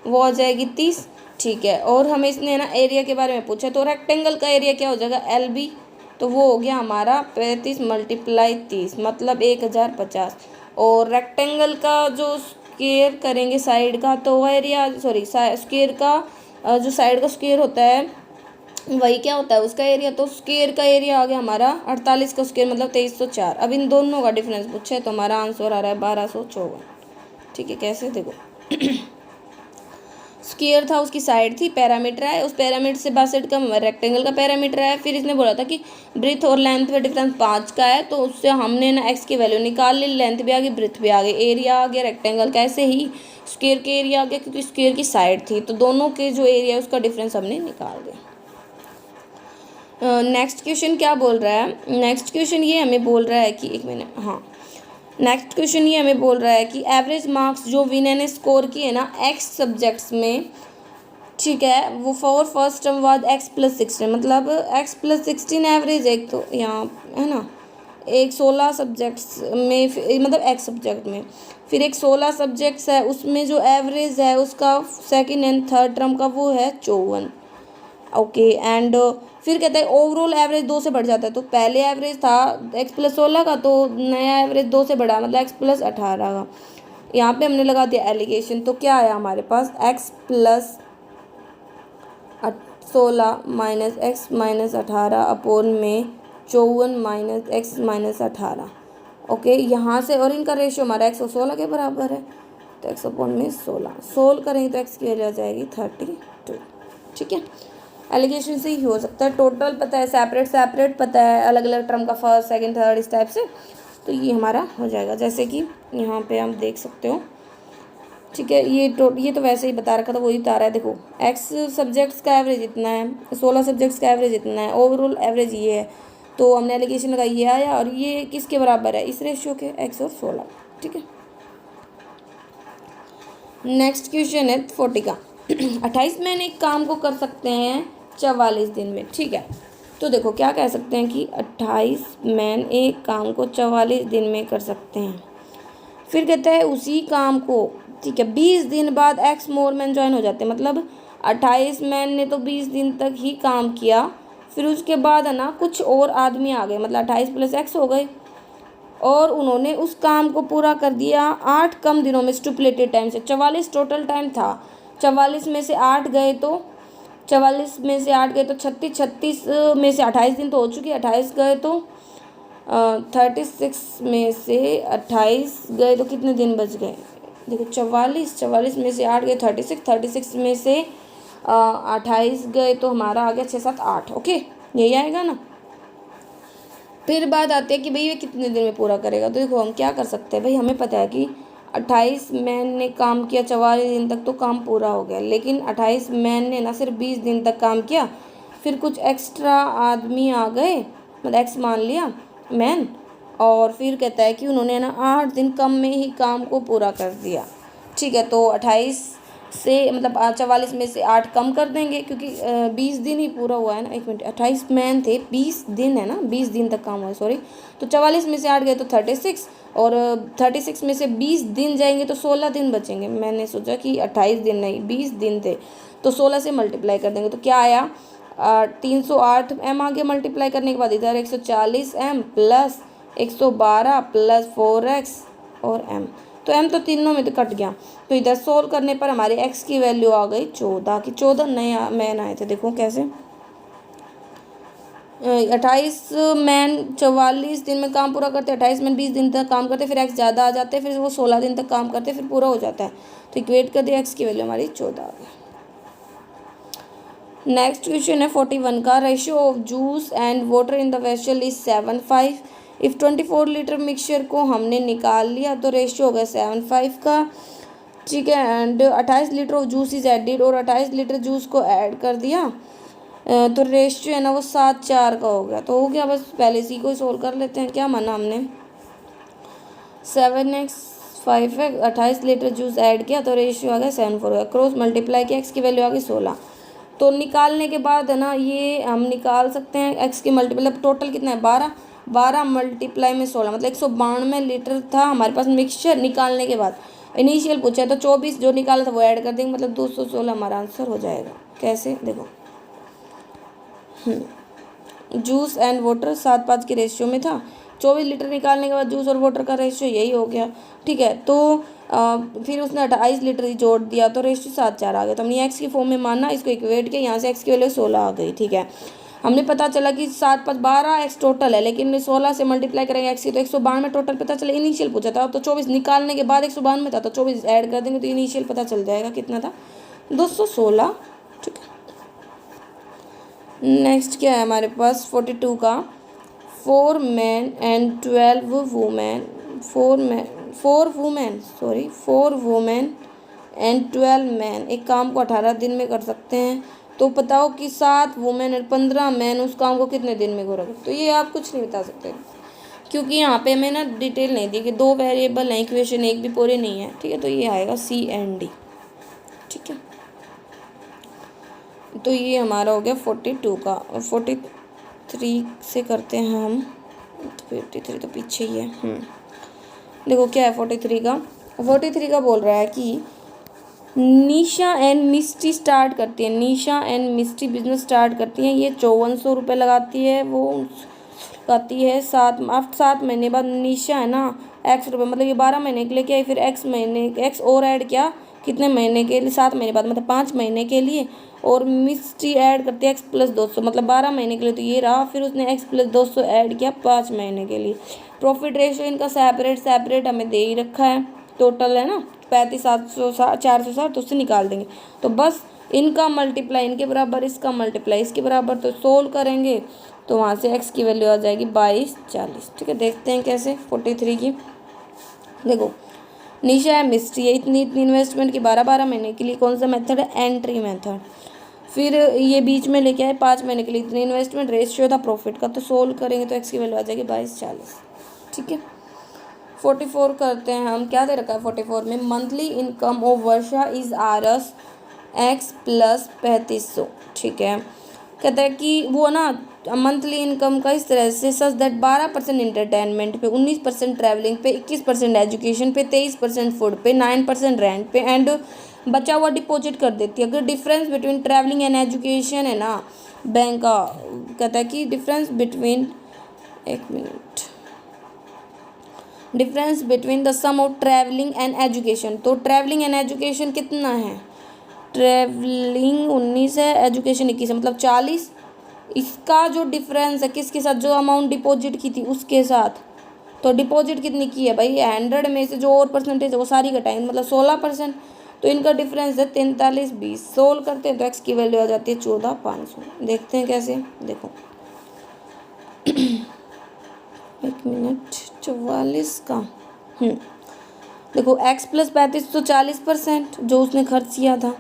वो आ जाएगी 30। ठीक है, और हमें इसने ना एरिया के बारे में पूछा, तो रेक्टेंगल का एरिया क्या हो जाएगा LB, तो वो हो गया हमारा 35 मल्टीप्लाई 30 मतलब 1050, और रेक्टेंगल का जो स्क्वायर करेंगे साइड का तो एरिया सॉरी स्क्वायर का जो साइड का स्क्वायर होता है वही क्या होता है उसका एरिया, तो स्क्वायर का एरिया आ गया हमारा 48 का स्क्वायर मतलब 2304। अब इन दोनों का डिफरेंस पूछा है तो हमारा आंसर आ रहा है 1254। ठीक है, कैसे देखो स्क्वायर था उसकी साइड थी, पैरामीटर है, उस पैरामीटर से बासेट का रेक्टेंगल का पैरामीटर है। फिर इसने बोला था कि ब्रेथ और लेंथ में डिफरेंस 5 का है, तो उससे हमने ना एक्स की वैल्यू निकाल ली, लेंथ भी आ गई, ब्रेथ भी आ गई, एरिया आ गया रेक्टेंगल का, ऐसे ही स्क्वायर के एरिया आ गया क्योंकि स्क्वायर की साइड थी, तो दोनों के जो एरिया है उसका डिफरेंस हमने निकाल दिया। नेक्स्ट क्वेश्चन क्या बोल रहा है, नेक्स्ट क्वेश्चन ये हमें बोल रहा है कि एक मिनट, हाँ नेक्स्ट क्वेश्चन ये हमें बोल रहा है कि एवरेज मार्क्स जो विनर ने स्कोर किए ना एक्स सब्जेक्ट्स में, ठीक है, वो फॉर फर्स्ट टर्म बाद x+16, मतलब x+16 एवरेज एक तो यहाँ है ना, एक 16 सब्जेक्ट्स में मतलब x सब्जेक्ट में, फिर एक 16 सब्जेक्ट्स है उसमें जो एवरेज है उसका सेकंड एंड थर्ड टर्म का वो है 54, ओके। एंड फिर कहते हैं ओवरऑल एवरेज 2 से बढ़ जाता है, तो पहले एवरेज था x+16 का, तो नया एवरेज 2 से बढ़ा मतलब x+18 का। यहाँ पे हमने लगा दिया एलिगेशन, तो क्या आया हमारे पास x+16 माइनस x-18 अपोन में 54 माइनस x-18, ओके। यहाँ से और इनका रेशियो हमारा x और 16 के बराबर है, तो x अपोन में 16 सोल्व करेंगे तो x की वैल्यू आ जाएगी 32, ठीक है। एलिगेशन से ही हो सकता है, टोटल पता है, सेपरेट सेपरेट पता है, अलग अलग टर्म का फर्स्ट सेकंड थर्ड इस टाइप से, तो ये हमारा हो जाएगा। जैसे कि यहाँ पे हम देख सकते हो, ठीक है, ये तो वैसे ही बता रखा था, वही बता रहा है। देखो एक्स सब्जेक्ट्स का एवरेज इतना है, 16 सब्जेक्ट्स का एवरेज इतना है, ओवरऑल एवरेज ये है, तो हमने एलिगेशन लगाई, ये आया, और ये किसके बराबर है, इस रेशियो के, एक्स और 16, ठीक है। नेक्स्ट क्वेश्चन है 40 का 28 मैन एक काम को कर सकते हैं 44 दिन में, ठीक है। तो देखो क्या कह सकते हैं कि 28 मैन एक काम को 44 दिन में कर सकते हैं। फिर कहता है उसी काम को, ठीक है, 20 दिन बाद एक्स मोर मैन ज्वाइन हो जाते हैं, मतलब 28 मैन ने तो 20 दिन तक ही काम किया, फिर उसके बाद है ना कुछ और आदमी आ गए, मतलब 28 + x हो गए, और उन्होंने उस काम को पूरा कर दिया 8 कम दिनों में स्टिपुलेटेड टाइम से। 44 टोटल टाइम था, 44 में से 8 गए तो 36 में से 8 गए तो 36, 36 में से 28 दिन तो हो चुके, 28 गए तो 36 में से 28 गए तो कितने दिन बच गए, देखो 44 में से 8 गए 36, 36 में से 28 गए तो हमारा आ गया 6, 7, 8, ओके, यही आएगा ना। फिर बात आती है कि भाई ये कितने दिन में पूरा करेगा, तो देखो हम क्या कर सकते हैं भाई, हमें पता है कि 28 मैन ने काम किया 44 दिन तक तो काम पूरा हो गया, लेकिन 28 मैन ने ना सिर्फ 20 दिन तक काम किया, फिर कुछ एक्स्ट्रा आदमी आ गए, मतलब एक्स मान लिया मैन, और फिर कहता है कि उन्होंने ना 8 दिन कम में ही काम को पूरा कर दिया, ठीक है। तो 28 से मतलब 44 में से 8 कम कर देंगे क्योंकि 20 दिन ही पूरा हुआ है ना, एक मिनट, 28 मैन थे, 20 दिन है ना, 20 दिन तक काम हुआ है, सॉरी, तो 44 में से 8 गए तो 36, और 36 में से 20 दिन जाएंगे तो 16 दिन बचेंगे। मैंने सोचा कि 28 दिन नहीं 20 दिन थे, तो 16 से मल्टीप्लाई कर देंगे तो क्या आया, 308 m आ गया, मल्टीप्लाई करने के बाद इधर 140 m प्लस 112 प्लस 4x और m, तो m तो तीनों में तो कट गया, तो इधर सोल्व करने पर हमारे x की वैल्यू आ गई 14 की 14 नए मैन आए थे। देखो कैसे, 28 मैन 44 दिन में काम पूरा करते, 28 मैन 20 दिन तक काम करते, फिर x ज़्यादा आ जाते हैं, फिर वो 16 दिन तक काम करते, फिर पूरा हो जाता है, तो इक्वेट कर दिया, x की वैल्यू हमारी 14 आ गई। नेक्स्ट क्वेश्चन है 41 का, ratio of juice and water in the vessel is 7:5। If 24 litre mixture को हमने निकाल लिया तो रेशियो हो गया 7:5 का, ठीक है। And 28 litre of juice is added, और 28 लीटर जूस को ऐड कर दिया, तो रेशियो है ना वो 7:4 का हो गया, तो हो गया, बस पहले इसी को सोल्व कर लेते हैं। क्या माना हमने, 7x 5x 28 litre juice add किया तो रेशियो आ गया 7:4 हो गया, क्रॉस मल्टीप्लाई किया, x की वैल्यू आ गई 16, तो निकालने के बाद है ना ये हम निकाल सकते हैं x की मल्टीप्लाई, मतलब टोटल कितना है 12 मल्टीप्लाई में 16, मतलब 192 लीटर था हमारे पास मिक्सचर निकालने के बाद, इनिशियल पूछा है तो 24 जो निकाला था वो ऐड कर देंगे, मतलब 216 हमारा आंसर हो जाएगा। कैसे, देखो जूस एंड वाटर 7:5 के रेशियो में था, 24 लीटर निकालने के बाद जूस और वाटर का रेशियो यही हो गया, ठीक है। तो फिर उसने 28 लीटर ही जोड़ दिया तो रेशियो 7:4 आ गया, तो हमने एक्स की फॉर्म में माना, इसको इक्वेट किया, यहाँ से एक्स की वैल्यू 16 आ गई, ठीक है। हमने पता चला कि 7, 5, 12 एक्स टोटल है, लेकिन 16 से मल्टीप्लाई करेंगे एक्स की तो 192 टोटल पता चला, इनिशियल पूछा था, तो 24 निकालने के बाद 192 था, तो 24 ऐड कर देंगे तो इनिशियल पता चल जाएगा कितना था 216, ठीक है। नेक्स्ट क्या है हमारे पास 42 का, 4 men and 12 women, 4 women and 12 man एक काम को 18 दिन में कर सकते हैं। तो बताओ कि 7 वुमेन और 15 मैन उस काम को कितने दिन में करोगे। तो ये आप कुछ नहीं बता सकते क्योंकि यहाँ पे हमें ना डिटेल नहीं दी कि 2 वेरिएबल हैं, इक्वेशन एक भी पूरे नहीं है, ठीक है। तो ये आएगा सी एंड डी, ठीक है। तो ये हमारा हो गया 42 का। और 43 से करते हैं हम, 53 तो पीछे ही है। देखो क्या है 43 का बोल रहा है कि निशा एंड मिस्टी स्टार्ट करती है, निशा एंड मिस्टी बिजनेस स्टार्ट करती हैं। ये 5400 रुपये लगाती है, वो लगाती है 7 महीने बाद। निशा है ना x रुपये, मतलब ये 12 महीने के लिए क्या है, फिर x और ऐड किया कितने महीने के लिए, 7 महीने बाद, मतलब 5 महीने के लिए। और मिस्टी ऐड करती है x + 200, मतलब 12 महीने के लिए। तो ये रहा, फिर उसने x + 200 ऐड किया 5 महीने के लिए। प्रॉफिट रेशियो इनका सेपरेट हमें दे ही रखा है, टोटल है ना 35, 460, तो उससे निकाल देंगे। तो बस इनका मल्टीप्लाई इनके बराबर, इसका मल्टीप्लाई इसके बराबर, तो सोल्व करेंगे तो वहाँ से x की वैल्यू आ जाएगी 22, 40, ठीक है। देखते हैं कैसे 43 की। देखो निशा है मिस्ट्री है, इतनी इन्वेस्टमेंट की 12 महीने के लिए कौन सा मेथड है, एंट्री मेथड। फिर ये बीच में लेके आए 5 महीने के लिए, इतनी इन्वेस्टमेंट, रेशियो था प्रॉफिट का। तो सोल्व करेंगे तो x की वैल्यू आ जाएगी 22, 40, ठीक है। 44 करते हैं हम, क्या दे रखा है 44 में, monthly income of Varsha is RS x + 3500, ठीक है। कहता है कि वो ना मंथली इनकम का इस तरह से सच दैट 12% इंटरटेनमेंट पे, 19% ट्रैवलिंग पे, 21% एजुकेशन पे, 23% फूड पे, 9% रेंट पे एंड बचा हुआ डिपॉजिट कर देती है। अगर difference between travelling and education है ना बैंक का, कहता है कि difference between the sum of travelling and education. तो ट्रैवलिंग एंड एजुकेशन कितना है, ट्रैवलिंग 19 है, एजुकेशन 21 है, मतलब 40। इसका जो डिफरेंस है किसके साथ, जो अमाउंट डिपॉजिट की थी उसके साथ। तो डिपॉजिट कितनी की है भाई, 100 में से जो और परसेंटेज है वो सारी घटाएंगे, मतलब 16%। तो इनका डिफरेंस है 43, 20। सोल्व करते हैं तो x की वैल्यू आ जाती है 14,500। देखते हैं कैसे, देखो 1 मिनट 44 का। देखो x + 35 तो 40% जो उसने खर्च किया था,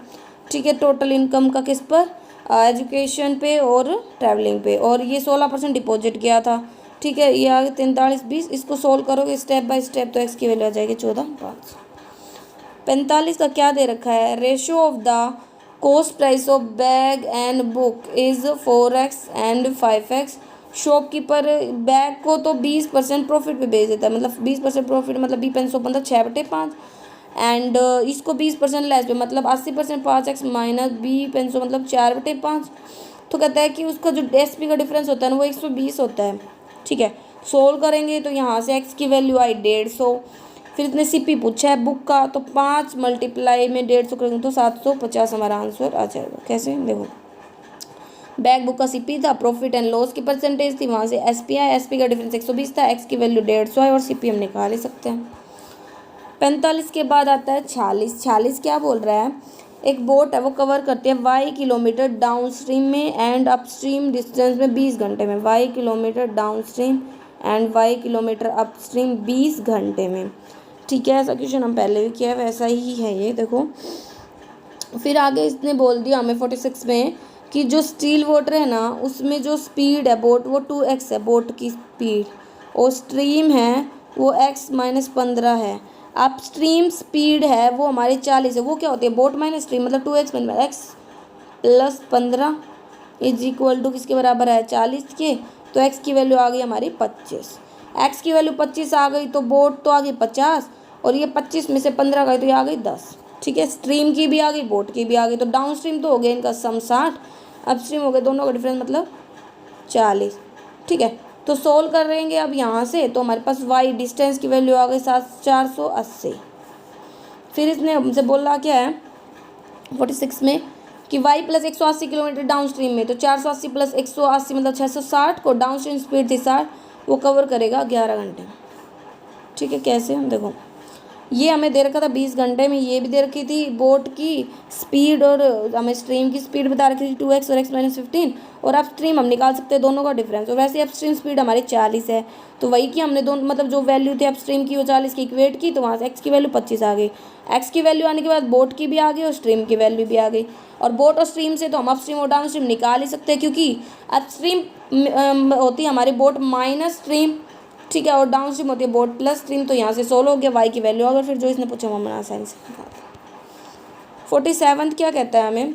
ठीक है। टोटल इनकम का किस पर, एजुकेशन पे और ट्रैवलिंग पे, और ये 16% डिपॉजिट किया था, ठीक है। ये आगे 43, 20। इसको सोल्व करोगे स्टेप बाय स्टेप तो x की वैल्यू आ जाएगी 14,500। 45 का क्या दे रखा है, ratio of the cost price of bag and book is 4x and 5x। Shopkeeper bag को तो 20% प्रॉफिट पे बेच देता है, मतलब 20% प्रॉफिट, मतलब B515 6/5 एंड इसको 20% लेस पे, मतलब 80% 5x माइनस B500 मतलब 4/5। तो कहता है कि उसका जो SP का डिफरेंस होता है ना वो 120 होता है, ठीक है। सोल्व करेंगे तो यहाँ से x की वैल्यू आई 150। फिर इसने CP पूछा है बुक का, तो 5 मल्टीप्लाई में 150 करेंगे तो 750 हमारा आंसर आ जाएगा। कैसे, देखो बैग बुक का CP था, प्रॉफिट एंड लॉस की परसेंटेज थी, वहाँ से SP आया, SP का डिफरेंस 120 था, x की वैल्यू 150 है और CP हम निकाल ही सकते हैं। 45 के बाद आता है 46 क्या बोल रहा है, एक बोट है वो कवर करती है y किलोमीटर डाउन स्ट्रीम में एंड अपस्ट्रीम डिस्टेंस में 20 घंटे में, y kilometre down stream and y kilometre upstream 20 घंटे में, ठीक है। ऐसा क्वेश्चन हम पहले भी किया है, वैसा ही है ये, देखो। फिर आगे इसने बोल दिया हमें 46 में कि जो स्टील वाटर है ना उसमें जो स्पीड है बोट वो 2x है, बोट की स्पीड, और स्ट्रीम है वो x - 15 है। अपस्ट्रीम स्पीड है वो हमारी 40 है, वो क्या होती है, बोट माइनस स्ट्रीम, मतलब 2x - x + 15 is equal to किसके बराबर है, 40 के। तो x की वैल्यू आ गई हमारी 25। x की वैल्यू 25 आ गई तो बोट तो आ गई 50, और ये 25 में से 15 गई तो ये आ गई 10, ठीक है। स्ट्रीम की भी आ गई, बोट की भी आ गई। तो डाउन स्ट्रीम तो हो गया इनका सम 60, अपस्ट्रीम हो गए, दोनों का डिफरेंस मतलब 40, ठीक है। तो सोल्व कर रहेंगे अब यहाँ से, तो हमारे पास y डिस्टेंस की वैल्यू आ गई 480। फिर इसने हमसे बोला क्या है 46 में कि y + 180 किलोमीटर डाउन स्ट्रीम में, तो 480 + 180 मतलब 660 को डाउन स्ट्रीम स्पीड थी 60, वो कवर करेगा 11 घंटे, ठीक है। कैसे, हम देखो ये हमें दे रखा था 20 घंटे में, ये भी दे रखी थी बोट की स्पीड और हमें स्ट्रीम की स्पीड बता रखी थी 2x और x-15, और अब स्ट्रीम हम निकाल सकते हैं दोनों का डिफरेंस, और वैसे अब स्ट्रीम स्पीड हमारी 40 है, तो वही कि हमने दोनों मतलब जो वैल्यू थी अब स्ट्रीम की वो 40 की इक्वेट की, तो वहाँ से x की वैल्यू 25 आ गई। x की वैल्यू आने के बाद बोट की भी आ गई और स्ट्रीम की वैल्यू भी आ गई, और बोट और स्ट्रीम से तो हम अप स्ट्रीम और डाउन स्ट्रीम निकाल ही सकते हैं, क्योंकि अप स्ट्रीम होती है हमारी बोट माइनस स्ट्रीम, ठीक है, और डाउन स्ट्रीम होती है बोट प्लस स्ट्रीम, तो यहाँ से 16 हो गया, वाई की वैल्यू अगर फिर जो इसने पूछा वो हमने आसानी से निकाल। 47 क्या कहता है हमें,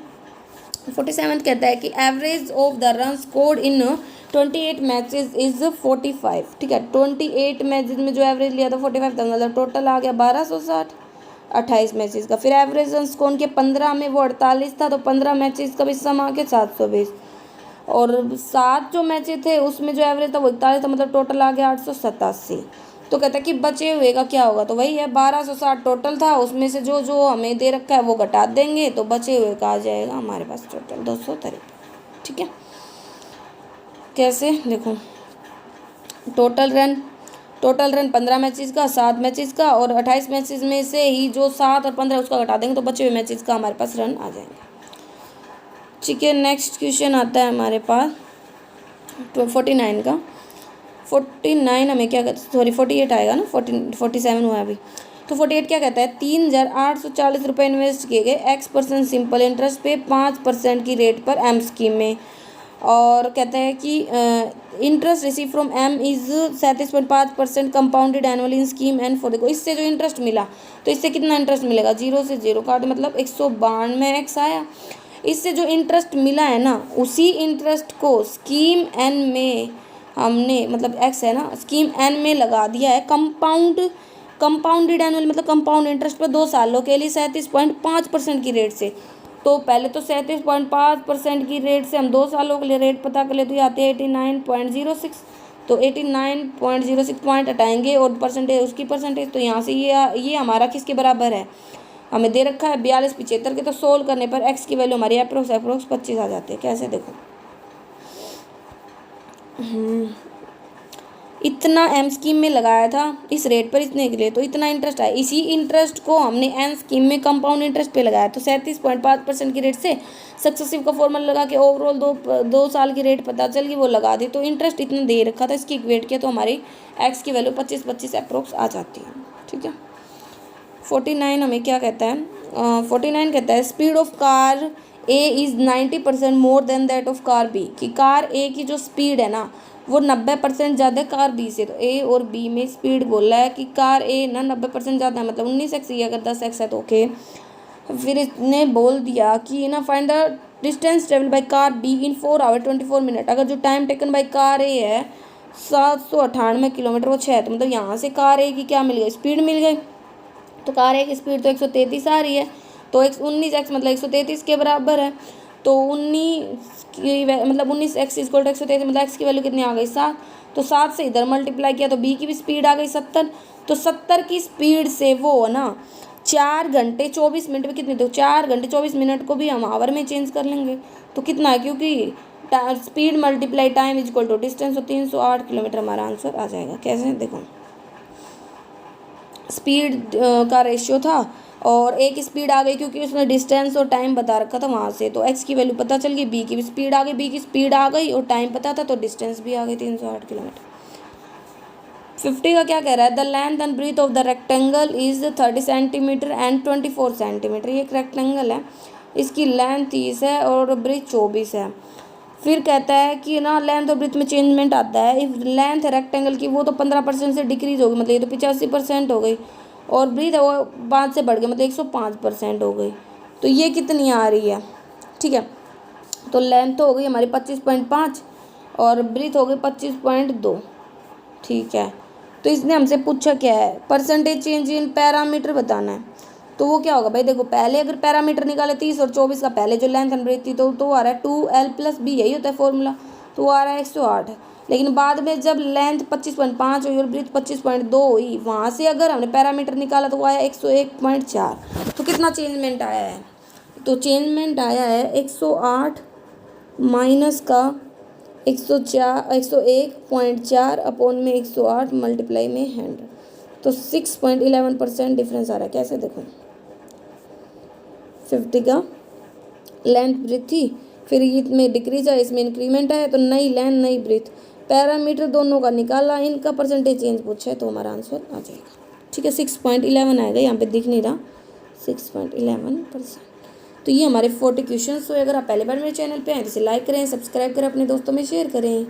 47 कहता है कि average of the run scored in 28 matches is 45, ठीक है, 28 मैचेस में जो एवरेज लिया था 45 था, मतलब टोटल आ गया 1260 28 मैचेस का। फिर एवरेज रन स्कोर के 15 में वो 48 था, तो 15 मैचेस का भी सम आ गया 720, और 7 जो मैचेस थे उसमें जो एवरेज था वो 41 था, मतलब टोटल आ गया 887। तो कहता है कि बचे हुए का क्या होगा, तो वही है 1260 टोटल था, उसमें से जो जो हमें दे रखा है वो घटा देंगे, तो बचे हुए का आ जाएगा हमारे पास टोटल 253, ठीक है। कैसे देखो, टोटल रन 15 मैचेस का, 7 मैचेस का, और 28 मैचेस में से ही जो 7 और 15 उसका घटा देंगे, तो बचे हुए मैचेस का हमारे पास रन आ जाएंगे, ठीक है। नेक्स्ट क्वेश्चन आता है हमारे पास 49 का। 49 हमें क्या कहते, सॉरी 48 आएगा ना, 47 हुआ अभी, तो 48 क्या कहता है, 3840 रुपये इन्वेस्ट किए गए X% सिंपल इंटरेस्ट पे 5% की रेट पर M स्कीम में, और कहता है कि interest receive from M is 37.5% compounded annually in scheme and for, देखो इससे जो इंटरेस्ट मिला, तो इससे कितना इंटरेस्ट मिलेगा, 0 से 0 काट, मतलब 192x आया। इससे जो इंटरेस्ट मिला है ना, उसी इंटरेस्ट को स्कीम एन में हमने, मतलब एक्स है ना, स्कीम एन में लगा दिया है कंपाउंडेड एनुअल, मतलब कंपाउंड इंटरेस्ट पर 2 सालों के लिए 37.5% की रेट से। तो पहले तो 37.5% की रेट से हम 2 सालों के लिए रेट पता कर ले, तो ये आते हैं 89.06, तो 89.06 पॉइंट हटाएंगे और परसेंटेज उसकी परसेंटेज, तो यहाँ से ये हमारा किसके बराबर है, हमें दे रखा है 4275 के, तो सोल्व करने पर एक्स की वैल्यू हमारी अप्रोक्स 25 आ जाती है। कैसे देखो, इतना एम स्कीम में लगाया था इस रेट पर इतने के लिए, तो इतना इंटरेस्ट आया, इसी इंटरेस्ट को हमने एन स्कीम में कंपाउंड इंटरेस्ट पे लगाया, तो 37.5% की रेट से सक्सेसिव का फॉर्मूला लगा के ओवरऑल दो साल की रेट पता चल गई, वो लगा दी, तो इंटरेस्ट इतना दे रखा था, इसकी इक्वेट किया तो हमारी एक्स की वैल्यू 25 अप्रोक्स आ जाती है, ठीक है। 49 हमें क्या कहता है, 49 कहता है speed of car A is 90% more than that of car B, कि कार ए की जो स्पीड है ना वो 90% ज़्यादा है कार बी से, तो ए और बी में स्पीड बोल रहा है कि कार ए ना 90% ज़्यादा है, मतलब 19x, ये अगर 10x है तो ओके। फिर इसने बोल दिया कि ना find the distance travel by car B in 4 hour 24 minute, अगर जो time taken by car A है 798 किलोमीटर, वो 6, तो मतलब यहाँ से कार ए की क्या मिल गई, स्पीड मिल गई, तो कार ए की स्पीड तो 133 आ रही है, तो 19x मतलब 133 के बराबर है, तो 19 की मतलब 19x इक्वल टू 133, मतलब x की वैल्यू कितनी आ गई 7, तो 7 से इधर मल्टीप्लाई किया तो b की भी स्पीड आ गई 70, तो 70 की स्पीड से वो ना 4 घंटे 24 मिनट में कितनी, तो 4 घंटे 24 मिनट को भी हम आवर में चेंज कर लेंगे, तो कितना है, क्योंकि speed multiply time equal to distance, तो 308 किलोमीटर हमारा आंसर आ जाएगा। कैसे देखो, स्पीड का रेशियो था और एक स्पीड आ गई क्योंकि उसने डिस्टेंस और टाइम बता रखा था वहाँ से, तो एक्स की वैल्यू पता चल गई, बी की भी स्पीड आ गई, बी की स्पीड आ गई और टाइम पता था, तो डिस्टेंस भी आ गई 308 किलोमीटर। 50 का क्या कह रहा है, the length and breadth of the rectangle is 30 centimetre and 24 centimetre, ये एक रेक्टेंगल है, इसकी लेंथ 30 है और ब्रीथ 24 है। फिर कहता है कि ना लेंथ और ब्रीथ में चेंजमेंट आता है, इफ लेंथ है रेक्टेंगल की वो तो 15% से डिक्रीज होगी, मतलब ये तो 85% हो गई, और ब्रीथ है वो 5 से बढ़ गई, मतलब 105% हो गई, तो ये कितनी आ रही है, ठीक है। तो लेंथ तो हो गई हमारी 25.5 और ब्रीथ हो गई 25.2, ठीक है। तो इसने हमसे पूछा क्या है, परसेंटेज चेंज इन पैरामीटर बताना है, तो वो क्या होगा भाई, देखो पहले अगर पैरामीटर निकाले 30 और 24 का, पहले जो लेंथ एंड ब्रेथ थी तो आ रहा है 2l+b, यही होता है फॉर्मूला, तो वो आ रहा है 108, लेकिन बाद में जब लेंथ 25.5 हुई और ब्रेथ 25.2 हुई, वहाँ से अगर हमने पैरामीटर निकाला तो वो आया 101.4, तो कितना चेंजमेंट आया है, तो चेंजमेंट आया है 108 माइनस का 101.4 अपॉन में 108 मल्टीप्लाई में 100, तो 6.11% डिफरेंस आ रहा है। कैसे देखो, 50 का लेंथ ब्रीथ थी, फिर इसमें डिक्रीज है, इसमें इंक्रीमेंट है, तो नई लेंथ नई ब्रीथ, पैरामीटर दोनों का निकाला, इनका परसेंटेज चेंज पूछा है तो हमारा आंसर आ जाएगा। ठीक है, 6.11 आएगा, यहाँ पे दिख नहीं रहा, 6.11%। तो ये हमारे 40 क्वेश्चन। तो अगर आप पहली बार मेरे चैनल पे हैं तो इसे लाइक करें, सब्सक्राइब करें, अपने दोस्तों में शेयर करें।